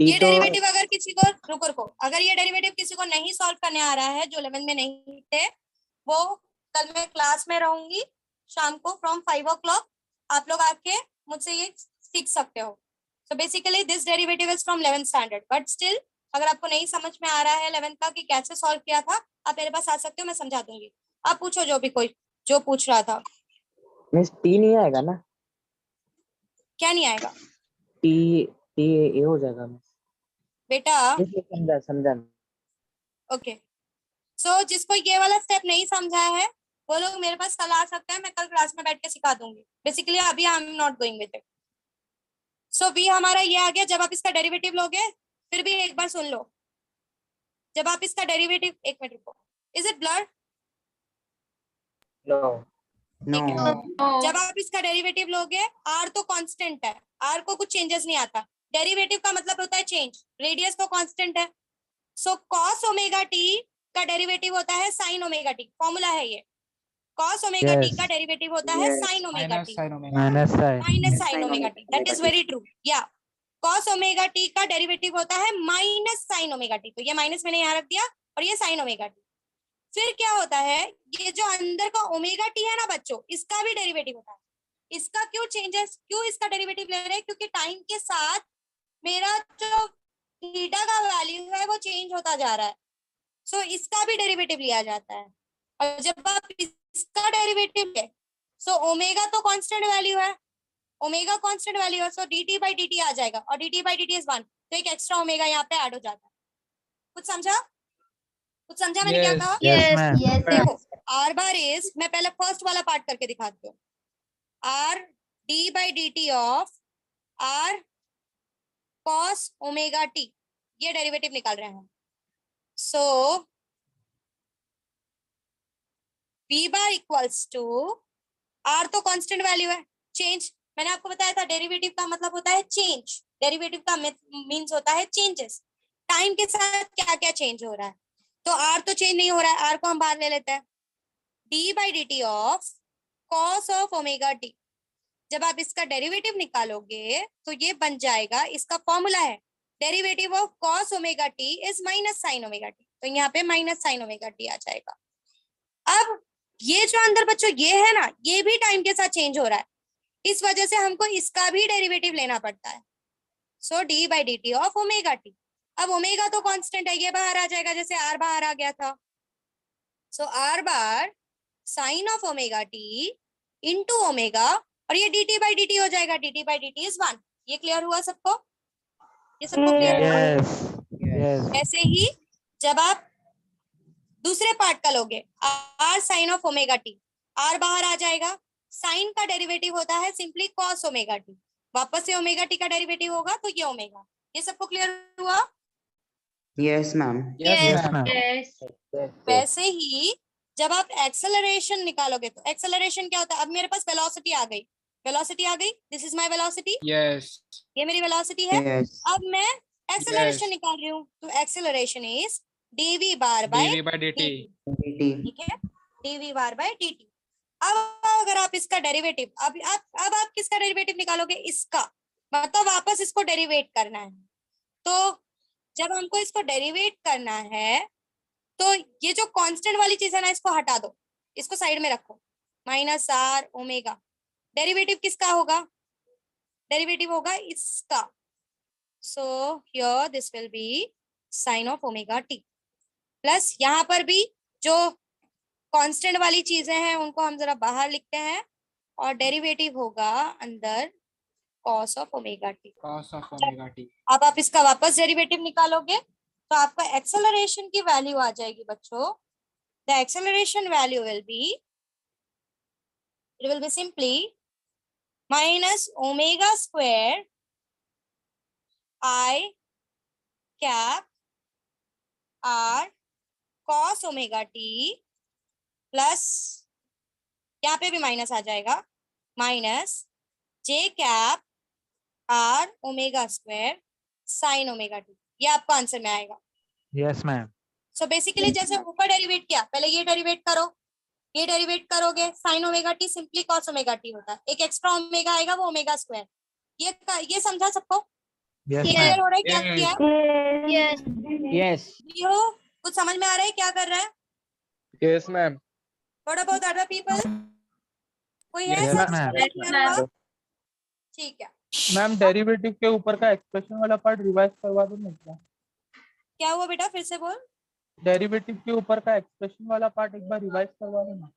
t ये तो डेरिवेटिव अगर किसी को रुको अगर ये डेरिवेटिव किसी को नहीं सॉल्व करने आ रहा है, जो 11 में नहीं थे, वो कल मैं क्लास में रहूंगी शाम को फ्रॉम 5 o'clock, आप लोग आके मुझसे ये सीख सकते हो। So basically this derivative is from 11th standard, but still अगर आपको नहीं समझ में आ रहा है 11th का कि कैसे सॉल्व किया था, आप मेरे पास आ सकते हो, मैं समझा दूंगी। आप पूछो जो भी कोई जो पूछ रहा था। मिस t नहीं आएगा ना? क्या नहीं आएगा t t ये हो जाएगा मिस। बेटा? मिस ये समझा ओके, सो जिसको ये वाला स्टेप नहीं समझा है वो लोग मेरे पास कल आ सकते हैं, मैं कल क्लास में बैठ के सिखा दूंगी। बेसिकली अभी I am not going with it. So we हमारा ये आ गया। जब आप इसका डेरिवेटिव लोगे, फिर भी एक बार सुन लो, जब आप इसका डेरिवेटिव, एक मिनट रुको, is it blur? No No. जब आप इसका डेरिवेटिव लोगे, आर तो कांस्टेंट है, आर को कुछ चेंजेस नहीं आता। डेरिवेटिव का मतलब होता है चेंज, रेडियस तो कांस्टेंट है। सो कॉस ओमेगा टी का डेरिवेटिव होता है साइन ओमेगा टी, फॉर्मूला है ये। Cos omega t Yes. का डेरिवेटिव होता है Yes. Sine omega Minus t, sin omega. Minus sine minus sine omega t, that is very true. या cos omega t का डेरिवेटिव होता है माइनस साइन ओमेगा टी, तो ये माइनस मैंने यहाँ रख दिया और ये साइन ओमेगा टी। फिर क्या होता है, ये जो अंदर का ओमेगा टी है ना बच्चों, इसका भी डेरिवेटिव होता है। इसका क्यों चेंजेस, क्यों इसका डेरिवेटिव ले रहे हैं? क्योंकि टाइम के साथ मेरा जो थीटा का वैल्यू है वो चेंज होता जा रहा है। सो इसका भी डेरिवेटिव लिया जाता है। और जब आप इसका डेरिवेटिव ले, सो ओमेगा तो कांस्टेंट वैल्यू है, ओमेगा कांस्टेंट वैल्यू है, सो dt by dt आ जाएगा, और dt by dt इज 1, तो एक एक्स्ट्रा ओमेगा यहाँ पे ऐड हो जाता है। कुछ समझा? कुछ समझा मैंने क्या Yes. कहा? यस मैम देखो, आर बार इज, मैं पहले फर्स्ट वाला पार्ट करके दिखाती हूँ। R d by d t of r cos omega t, ये डेरिवेटिव निकाल रहे हैं। So v bar equals to, r तो कांस्टेंट वैल्यू है, चेंज मैंने आपको बताया था, डेरिवेटिव का मतलब होता है चेंज, डेरिवेटिव का मीन्स होता है चेंजेस, टाइम के साथ क्या क्या चेंज हो रहा है। तो आर तो चेंज नहीं हो रहा है, आर को हम बाहर ले लेते हैं। D by d t of cos of omega T, जब आप इसका डेरिवेटिव निकालोगे तो ये बन जाएगा, इसका फॉर्मूला है derivative of cos omega T is minus sine omega t, तो यहाँ पे माइनस साइन ओमेगा टी आ जाएगा। अब ये जो अंदर बच्चों ये है ना, ये भी टाइम के साथ चेंज हो रहा है, इस वजह से हमको इसका भी डेरिवेटिव लेना पड़ता है। So d by d t of omega t, अब ओमेगा तो कांस्टेंट है, ये बाहर आ जाएगा जैसे आर बाहर आ गया था। So R bar sine of omega T into omega, और ये dt बाई dt हो जाएगा, dt बाई dt इज 1। ये क्लियर हुआ सबको? ये सबको क्लियर हुआ? यस यस ऐसे ही जब आप दूसरे पार्ट का लोगे, r sine of omega t, r बाहर आ जाएगा, साइन का डेरिवेटिव होता है सिंपली cos ओमेगा टी, वापस से ओमेगा टी का डेरिवेटिव होगा तो ये ओमेगा। ये सबको क्लियर हुआ? Yes, ma'am. Yes, yes ma'am. Ma'am वैसे ही जब आप एक्सेलरेशन निकालोगे, तो एक्सेलरेशन क्या होता है? अब मेरे पास वेलोसिटी आ गई, वेलोसिटी आ गई, this is my velocity, Yes. ये मेरी वेलोसिटी है। Yes. अब मैं एक्सेलरेशन Yes. निकाल रही हूँ, तो acceleration is dv bar by dv by dt. dt. ठीक है, dv बार बाय dt। अब अगर आप इसका डेरिवेटिव, अब आप किसका डेरिवेटिव निकालोगे? इसका, मतलब वापस इसको डेरिवेट करना है। तो जब हमको इसको डेरिवेट करना है, तो ये जो कांस्टेंट वाली चीज है ना, इसको हटा दो, इसको साइड में रखो, माइनस आर ओमेगा। डेरिवेटिव किसका होगा? डेरिवेटिव होगा इसका। So here this will be sine of omega t, plus यहाँ पर भी जो कांस्टेंट वाली चीजें हैं उनको हम जरा बाहर लिखते हैं, और डेरिवेटिव होगा अंदर cos of omega t। cos of omega t। अब आप इसका वापस डेरिवेटिव निकालोगे तो आपका एक्सेलरेशन की वैल्यू आ जाएगी बच्चों। The acceleration value will be simply minus omega square I cap R cos omega t plus, यहाँ पे भी माइनस आ जाएगा, minus j cap R omega square sine omega t। ये आपको आंसर में आएगा। Yes ma'am. सो बेसिकली जैसे ऊपर डेरिवेट किया, पहले ये डेरिवेट करो, ये डेरिवेट करोगे, sign omega T simply cos omega T होता है, एक एक्स्ट्रा ओमेगा आएगा वो ओमेगा स्क्वायर। ये समझा सबको? Yes clear ma'am. हो रहा है क्या किया है? Yes. Yes. जी हो, कुछ समझ में आ रहा है क्या कर रहा है? Yes ma'am. What about other people? कोई है Yes, सब ma'am. clear हुआ? ठीक है। मैम डेरिवेटिव के ऊपर का एक्सप्रेशन वाला पार्ट रिवाइज करवा दो ना क्या? क्या हुआ बेटा, फिर से बोल। डेरिवेटिव के ऊपर का एक्सप्रेशन वाला पार्ट एक बार रिवाइज करवा दो ना।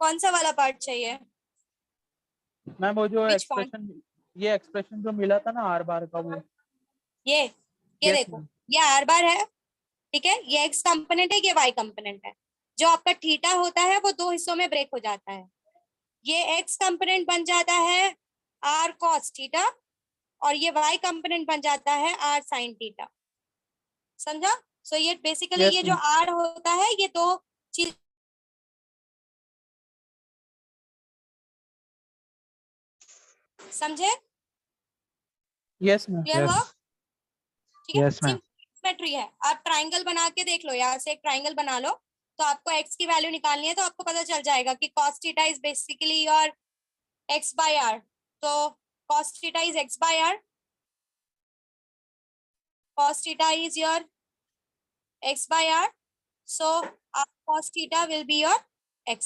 कौन सा वाला पार्ट चाहिए? मैम वो जो Which part? एक्सप्रेशन, ये एक्सप्रेशन जो मिला था ना आर बार का वो। ये Yes, देखो, ma'am. ये आर बार है, ठीक है, ये एक्स कंपोनेंट है, ये वाई कंपोनेंट है। जो आपका थीटा होता है वो दो हिस्सों में ब्रेक हो जाता है। ये एक्स कंपोनेंट बन जाता है आर कॉस थीटा और ये वाई कंपोनेंट बन जाता है आर साइन थीटा। समझा? सो ये बेसिकली Yes, ये जो ma'am. आर होता है ये दो चीज समझे? Yes ma'am. क्लियर हुआ? ठीक है, Yes, ma'am. सिमेट्री है। आप ट्राइंगल बना के देख लो, यहाँ से एक ट्राइंगल बना लो, तो आपको एक्स की वैल्यू निकालनी है तो आपको पता चल जाएगा कि cos theta is basically your x by r। तो cos theta is x by r, cos theta is your x by r, so cos theta will be your x।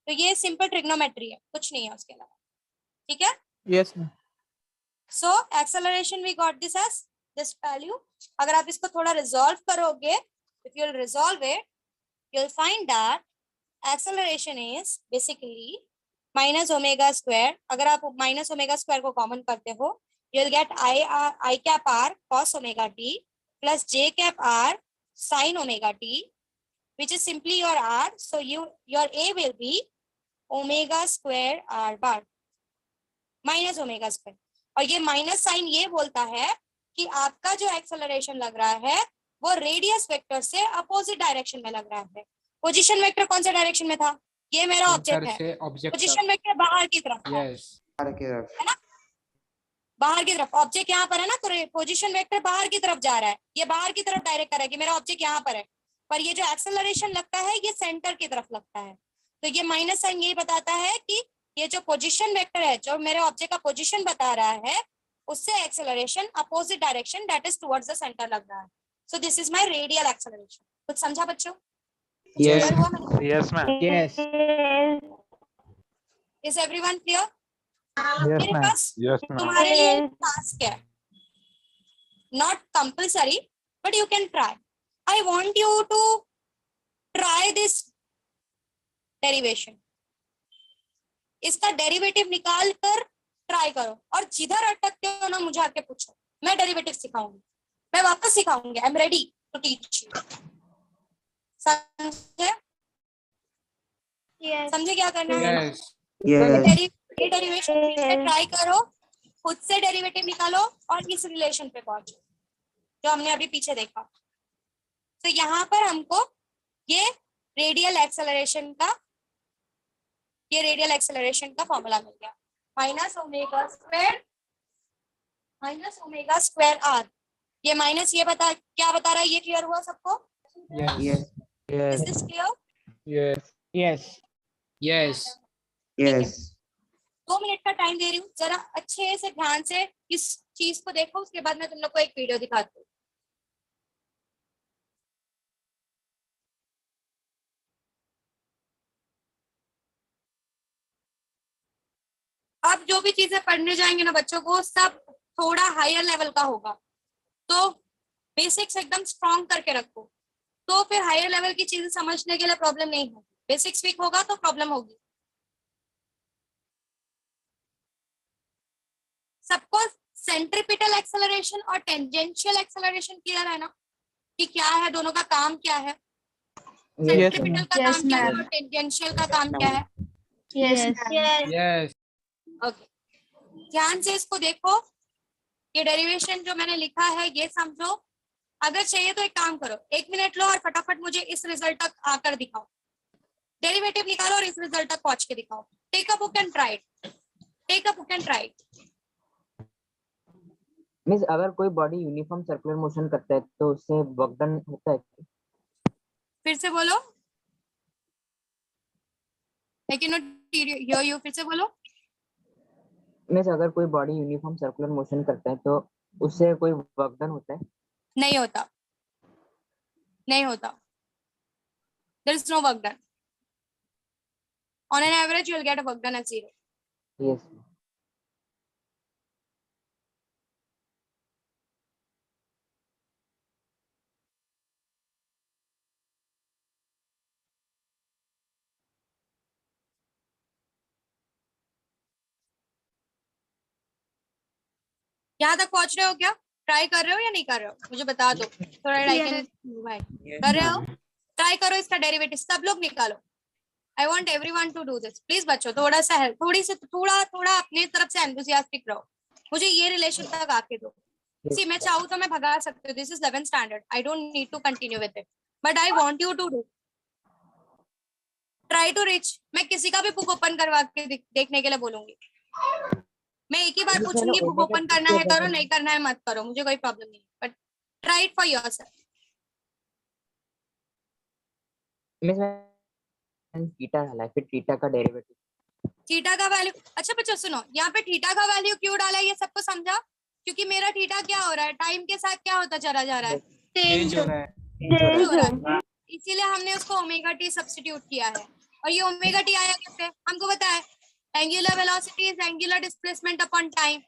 तो ये सिंपल ट्रिग्नोमेट्री है, कुछ नहीं है उसके अलावा, ठीक है। Yes ma'am. So acceleration we got this as this value. अगर आप इसको थोड़ा रिजॉल्व करोगे, if you will resolve it, you will find that acceleration is basically minus omega square. अगर आप माइनस ओमेगा स्क्वायर को कॉमन करते हो, you will get i cap r cos omega t plus j cap r sine omega t, which is simply your r. So your a will be omega square r bar minus omega square। और ये minus sign ये बोलता है कि आपका जो acceleration लग रहा है वो रेडियस वेक्टर से अपोजिट डायरेक्शन में लग रहा है। पोजीशन वेक्टर कौन से डायरेक्शन में था? ये मेरा ऑब्जेक्ट Center है, से object पोजीशन तक। वेक्टर बाहर की तरफ था, Yes। बाहर की तरफ। है ना? बाहर की तरफ ऑब्जेक्ट यहाँ पर है ना, तो पोजीशन वेक्टर बाहर की तरफ जा रहा है, ये बाहर की तरफ डायरेक्ट कर रहा है कि मेरा ऑब्जेक्ट यहाँ पर है, पर ये जो एक्सेलरेशन लगता है ये सेंटर की तरफ लगता है। तो ये माइनस साइन ये बताता है कि ये जो पोजीशन वेक्टर है, जो मेरे ऑब्जेक्ट का पोजीशन बता रहा है, उससे acceleration opposite direction that is towards the centre लग रहा है। So this is my radial acceleration. कुछ समझा बच्चों? Yes. Clear हुआ मेरे? Yes ma'am. Yes. Is everyone clear? Yes मेरे मैम। पास यस मैम। तुम्हारे लिए टास्क है, not compulsory but you can try। I want you to try this derivation। इसका डेरिवेटिव निकाल कर ट्राई करो और जिधर अटकते हो ना मुझे आके पूछो, मैं डेरिवेटिव सिखाऊंगी, मैं वापस सिखाऊंगी। I am ready to teach you. समझे? Yes. समझे क्या करना है? Yes। Yes. ये डेरिवेशन फिर से ट्राई करो, खुद से डेरिवेटिव निकालो और इस रिलेशन पे पहुंचो जो हमने अभी पीछे देखा। तो यहाँ पर हमको ये रेडियल एक्सेलरेशन का फॉर्मूला मिल गया, माइनस ओमेगा स्क्वायर आर। ये माइनस ये क्या बता रहा है, ये क्लियर हुआ सबको? Yes। Yes. Is yes this clear? Yes Yes. Yes। Yes. 2 minute का टाइम दे रही हूँ, जरा अच्छे से ध्यान से इस चीज को देखो, उसके बाद मैं तुम लोग को एक वीडियो दिखाती हूँ। अब जो भी चीजें पढ़ने जाएंगे ना बच्चों को, सब थोड़ा हायर लेवल का होगा, तो बेसिक्स एकदम स्ट्रॉन्ग करके रखो। तो फिर हायर लेवल की चीजें समझने के लिए प्रॉब्लम नहीं होगी। बेसिक्स वीक होगा तो प्रॉब्लम होगी। सबको सेंट्रीपिटल एक्सेलरेशन और टेंजेंशियल एक्सेलरेशन क्लियर है ना, कि क्या है, दोनों का काम क्या है? Yes, सेंट्रीपिटल का Yes, काम क्या है ma'am. और टेंजेंशियल का काम क्या है? Yes, ma'am. Yes. ओके, ध्यान से इसको देखो। ये डेरिवेशन जो मैंने लिखा है ये समझो। अगर चाहिए तो एक काम करो, 1 मिनट लो और फटाफट मुझे इस रिजल्ट तक आकर दिखाओ। डेरिवेटिव निकालो और इस रिजल्ट तक पहुंच के दिखाओ। Take a book and try it. Take a book and try it. Means अगर कोई बॉडी यूनिफॉर्म सर्कुलर मोशन करता है तो उससे वर्क डन होता है? फिर से बोलो। I cannot hear you. फिर से बोलो। मीन्स अगर कोई बॉडी यूनिफॉर्म सर्कुलर मोशन करता है तो उससे कोई वर्क डन होता है? नहीं होता, नहीं होता। There is no work done. On an average, you will get a work done as 0. Yes. यहाँ तक पहुंच रहे हो क्या? ट्राई कर रहे हो या नहीं कर रहे हो? मुझे बता दो। So that I can भाई कर रहे हो? ट्राई करो इसका डेरिवेटिव। सब लोग निकालो। I want everyone to do this. Please बच्चों थोड़ा सा हेल्प, थोड़ा अपने तरफ से एंथुसियास्टिक रहो। मुझे ये रिलेशन तक आके दो। सी मैं चाहूँ तो मैं भगा सकती हूँ। This is 11th standard. I don't need to continue with it. But I want you to do. Try to reach. मैं किसी का भी बुक ओपन करवा के देखने के लिए बोलूंगी। मैं एक ही बार पूछूंगी बुक ओपन करना है करो, नहीं करना है मत करो, मुझे कोई प्रॉब्लम नहीं। But try it for yourself. Theta डाला है, फिर थीटा का डेरिवेटिव। थीटा का वैल्यू, अच्छा बच्चों सुनो, यहाँ पे थीटा का वैल्यू क्यों डाला है ये सबको समझा? क्योंकि मेरा थीटा क्या हो रहा है, टाइम के साथ क्या होता चला जा रहा है, Change हो रहा है. चेंज हो रहा है। इसीलिए हमने उसको ओमेगा टी सब्स्टिट्यूट किया है। और ये ओमेगा टी आया कैसे? हमको पता है angular velocity is angular displacement upon time,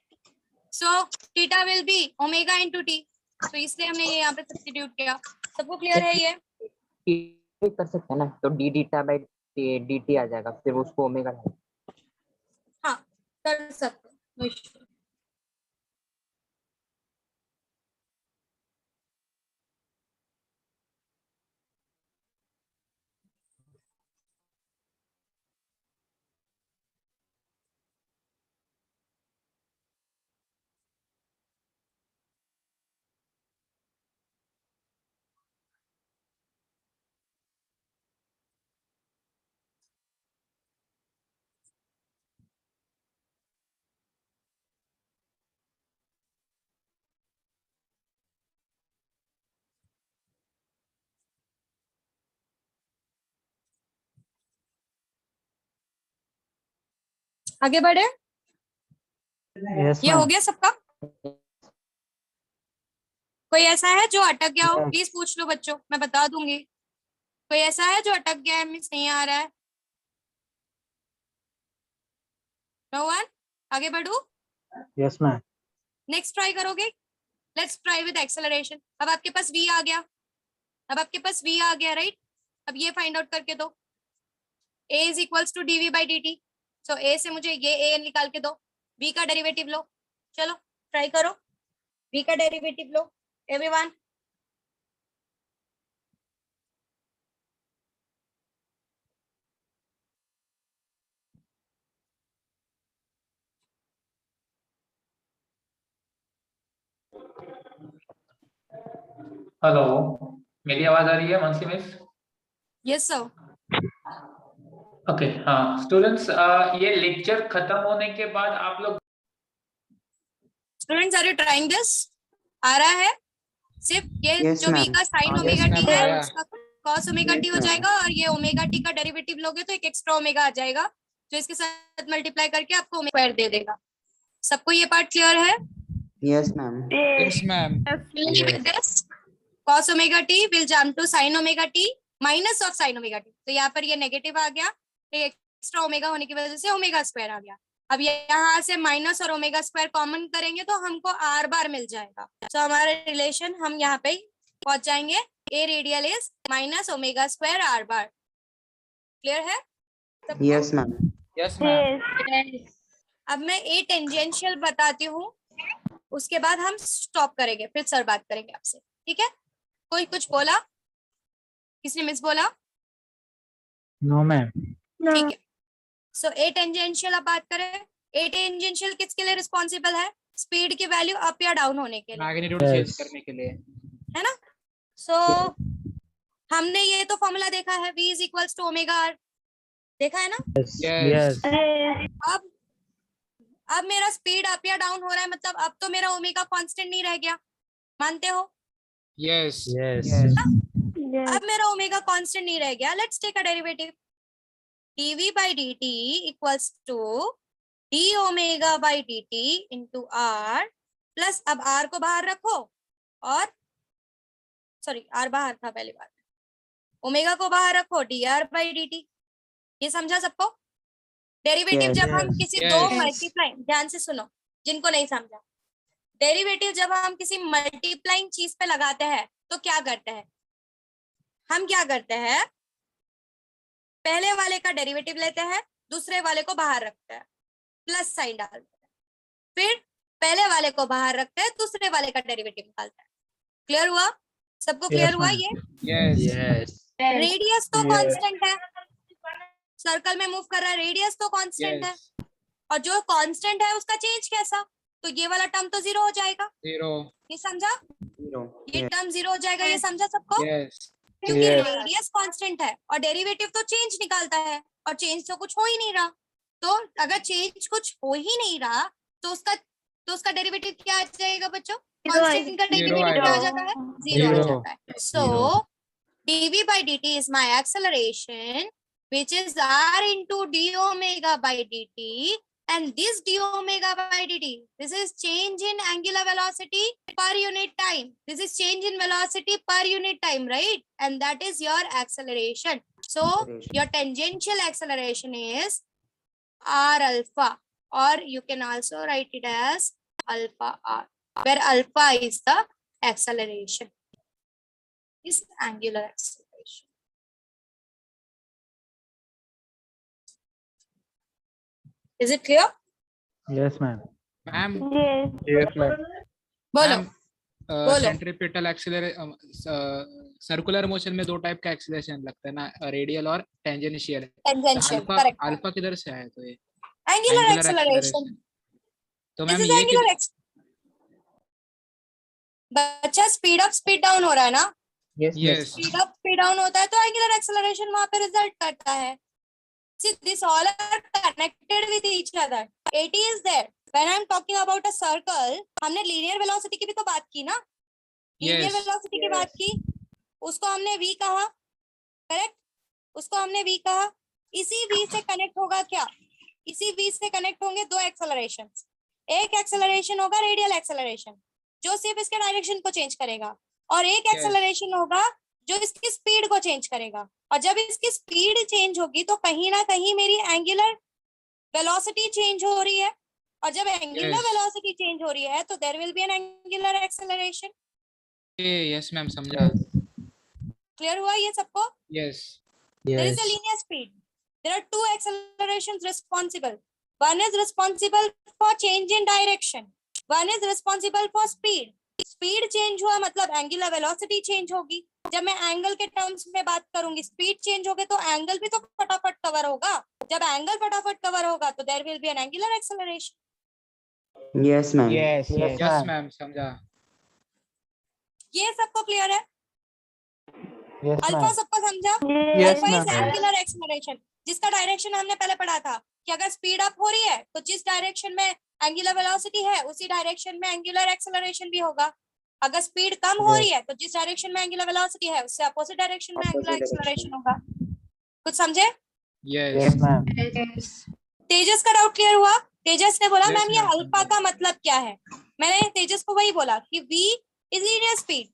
so theta will be omega into T. तो इसलिए हमने ये यहाँ पे सब्स्टिट्यूट किया। सबको क्लियर है ये? कर सकते हैं ना, तो D theta by D T आ जाएगा, फिर उसको ओमेगा। हाँ कर सकते हो, no issue। आगे बढ़े। Yes, ये हो ma'am. गया सबका? कोई ऐसा है जो अटक गया हो? प्लीज पूछ लो बच्चों, मैं बता दूंगी। कोई ऐसा है जो अटक गया है, मिस नहीं आ रहा है? No one? आगे बढ़ू? Yes, ma'am. नेक्स्ट ट्राई करोगे? Let's try with acceleration. अब आपके पास v आ गया, अब आपके पास v आ गया, राइट? अब ये फाइंड आउट करके दो, a is equals to dv by dt। So a से मुझे ये a निकाल के दो, v का डेरिवेटिव लो। चलो ट्राई करो, v का डेरिवेटिव लो एवरीवन। हेलो, मेरी आवाज आ रही है Mansi miss? Yes sir. Okay, हाँ स्टूडेंट्स, ये लेक्चर खत्म होने के बाद आप लोग students are you trying this? आ रहा है? सिर्फ ये Yes, जो v ma'am. का sign Yes, omega T ma'am, है आया। उसका cos ओमेगा टी Yes, हो ma'am. जाएगा, और ये ओमेगा टी का डेरिवेटिव लोगे तो एक एक्स्ट्रा ओमेगा आ जाएगा जो इसके साथ मल्टीप्लाई करके आपको ओमेगा स्क्वायर दे देगा। सबको ये पार्ट क्लियर है? Yes, ma'am. Yes, ma'am. cos omega t will jump to sin omega t minus of sin omega t. तो यहाँ पर ये नेगेटिव आ गया, एक्स्ट्रा ओमेगा होने की वजह से ओमेगा स्क्वायर आ गया। अब यहाँ से माइनस और ओमेगा स्क्वायर कॉमन करेंगे तो हमको r बार मिल जाएगा। तो हमारा रिलेशन हम यहाँ पे पहुंच जाएंगे A radial is minus omega square r bar. Clear है? सबको? Yes, ma'am. Yes ma'am. Yes. अब मैं A टेंजेंशियल बताती हूँ, उसके बाद हम स्टॉप करेंगे, फिर सर बात करेंगे आपसे, ठीक है? कोई कुछ बोला? किसने मिस बोला? No ma'am. ठीक है. सो ए टेंजेंशियल अब बात करें. ए टेंजेंशियल किसके लिए रिस्पॉन्सिबल है? स्पीड की वैल्यू अप या डाउन होने के लिए, मैग्नीट्यूड Yes. चेंज करने के लिए. है ना? सो हमने ये तो फॉर्मूला देखा है, v is equals to omega r, देखा है ना? Yes. Yes. अब मेरा स्पीड अप या डाउन हो रहा है, मतलब अब तो मेरा ओमेगा कांस्टेंट नहीं रह गया, मानते हो? यस. Yes. अब मेरा ओमेगा कांस्टेंट नहीं रह गया. Let's take a derivative. dv by dt equals to d omega by dt into r plus, अब r को बाहर रखो और सॉरी r बाहर था पहली बार, ओमेगा को बाहर रखो, dr by dt. ये समझा सबको? Derivative Yes. जब हम किसी दो Yes. मल्टीप्लाई, ध्यान से सुनो जिनको नहीं समझा, डेरिवेटिव जब हम किसी मल्टीप्लाइंग चीज पे लगाते हैं तो क्या करते हैं? हम क्या करते हैं? पहले वाले का डेरिवेटिव लेते हैं, दूसरे वाले को बाहर रखते हैं, प्लस साइन डालते हैं, फिर पहले वाले को बाहर रखते हैं, दूसरे वाले का डेरिवेटिव निकालते हैं. क्लियर हुआ? सबको क्लियर Yes, हुआ? ma'am. ये Yes. रेडियस तो Yes. कांस्टेंट है, सर्कल में मूव कर रहा है, रेडियस तो कांस्टेंट है, यस. और जो कांस्टेंट है उसका चेंज कैसा? तो ये वाला टर्म तो जीरो हो जाएगा. 0. ये समझा? 0. ये Yes. टर्म जीरो हो जाएगा, ये समझा सबको? यस. क्योंकि Yes. रेडियस कांस्टेंट है और डेरिवेटिव तो चेंज निकालता है, और चेंज तो कुछ हो ही नहीं रहा. तो अगर चेंज कुछ हो ही नहीं रहा तो उसका डेरिवेटिव क्या आ जाएगा बच्चों? कांस्टेंट का डेरिवेटिव क्या आ जाता है? जीरो आ Zero. जाता है. सो dv by dt is my acceleration, which is r into d omega by dt, and this d omega by dt, this is change in angular velocity per unit time. This is change in velocity per unit time, right? And that is your acceleration. So Acceleration. your tangential acceleration is r alpha, or you can also write it as alpha r, where alpha is the acceleration, is angular acceleration. Is it clear? Yes, ma'am. Ma'am. Yes, ma'am. बोलो. Ma'am, बोलो. Centripetal acceleration, circular motion में दो type का acceleration लगता है ना, radial और tangential. Tangential, alpha correct. Alpha किधर से आया? तो ये Angular angular acceleration. acceleration. तो This मैम is ये angular बच्चा स्पीड अप स्पीड डाउन हो रहा है ना? Yes. Yes. Speed up speed down होता है तो एंगुलर एक्सेलरेशन वहां पे रिजल्ट करता है. See, this all are connected with each other. AT is there. When I'm talking about a circle, हमने linear velocity की भी तो बात की ना? Linear Yes. velocity की बात की, उसको हमने v कहा, करेक्ट? उसको हमने v कहा. इसी v से कनेक्ट होगा क्या? इसी v से कनेक्ट होंगे दो एक्सेलरेशंस. एक एक्सेलरेशन होगा रेडियल एक्सेलरेशन, जो सिर्फ इसके डायरेक्शन को चेंज करेगा, और एक Yes. एक्सेलरेशन होगा जो इसकी स्पीड को चेंज करेगा. और जब इसकी स्पीड चेंज होगी तो कहीं ना कहीं मेरी एंगुलर वेलोसिटी चेंज हो रही है, और जब एंगुलर Yes. वेलोसिटी चेंज हो रही है तो there will be an angular acceleration. Yes ma'am, समझा. क्लियर हुआ ये सबको? Yes. There is Yes. a linear speed. There are two accelerations responsible. One is responsible for change in direction. One is responsible for speed. Speed change हुआ मतलब angular velocity change होगी. जब मैं angle के terms में बात करूंगी, speed change होगी तो एंगल भी तो फटाफट कवर होगा. जब एंगल फटाफट कवर होगा तो there will be an angular acceleration. Yes, ma'am. Yes, yes ma'am. Ma'am, समझा. ये सबको क्लियर है? Yes, alpha ma'am. सबको समझा? Yes, alpha is ma'am. Angular acceleration, जिसका डायरेक्शन हमने पहले पढ़ा था कि अगर स्पीड अप हो रही है तो जिस डायरेक्शन में एंगुलर वेलोसिटी है उसी डायरेक्शन में एंगुलर एक्सेलरेशन भी होगा. अगर स्पीड कम हो रही है तो जिस डायरेक्शन में एंगुलर वेलोसिटी है उससे अपोजिट डायरेक्शन में एंगुलर Opposite एक्सेलरेशन होगा. कुछ समझे? यस. Yes, ma'am. तेजस का डाउट क्लियर हुआ? तेजस ने बोला Yes, मैम ये ma'am, अल्फा समझा. का मतलब क्या है? मैंने तेजस को वही बोला कि v is linear speed.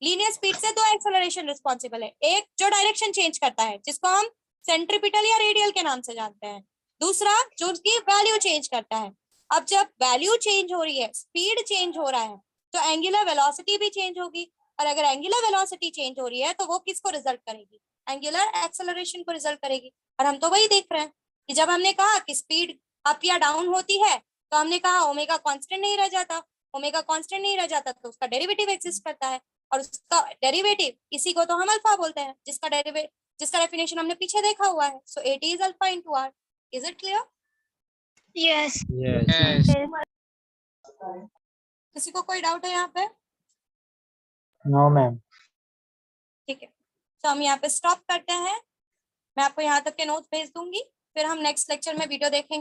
Linear speed से दो एक्सेलरेशन रिस्पॉन्सिबल है. एक जो डायरेक्शन चेंज करता है जिसको हम सेंट्रीपिटल या रेडियल के नाम से जानते हैं. दूसरा जो उसकी वैल्यू चेंज करता है. अब जब वैल्यू चेंज हो रही है, स्पीड चेंज हो रहा है, तो एंगुलर वेलोसिटी भी चेंज होगी. और अगर एंगुलर वेलोसिटी चेंज हो रही है तो वो किसको रिजल्ट करेगी, एंगुलर एक्सेलरेशन को रिजल्ट करेगी। और हम तो वही देख रहे हैं कि जब हमने कहा कि स्पीड अप या डाउन होती है तो हमने कहा ओमेगा कांस्टेंट नहीं रह जाता, ओमेगा कांस्टेंट नहीं रह जाता तो उसका डेरिवेटिव एग्जिस्ट करता है, और उसका डेरिवेटिव इसी को तो हम अल्फा बोलते हैं, जिसका डेफिनेशन हमने पीछे देखा हुआ है। So AT is alpha into R। Is it clear? Yes. Yes. किसी को कोई डाउट है यहाँ पे? No ma'am. ठीक है, तो हम यहाँ पे स्टॉप करते हैं। मैं आपको यहाँ तक के नोट्स भेज दूंगी, फिर हम नेक्स्ट लेक्चर में वीडियो देखेंगे।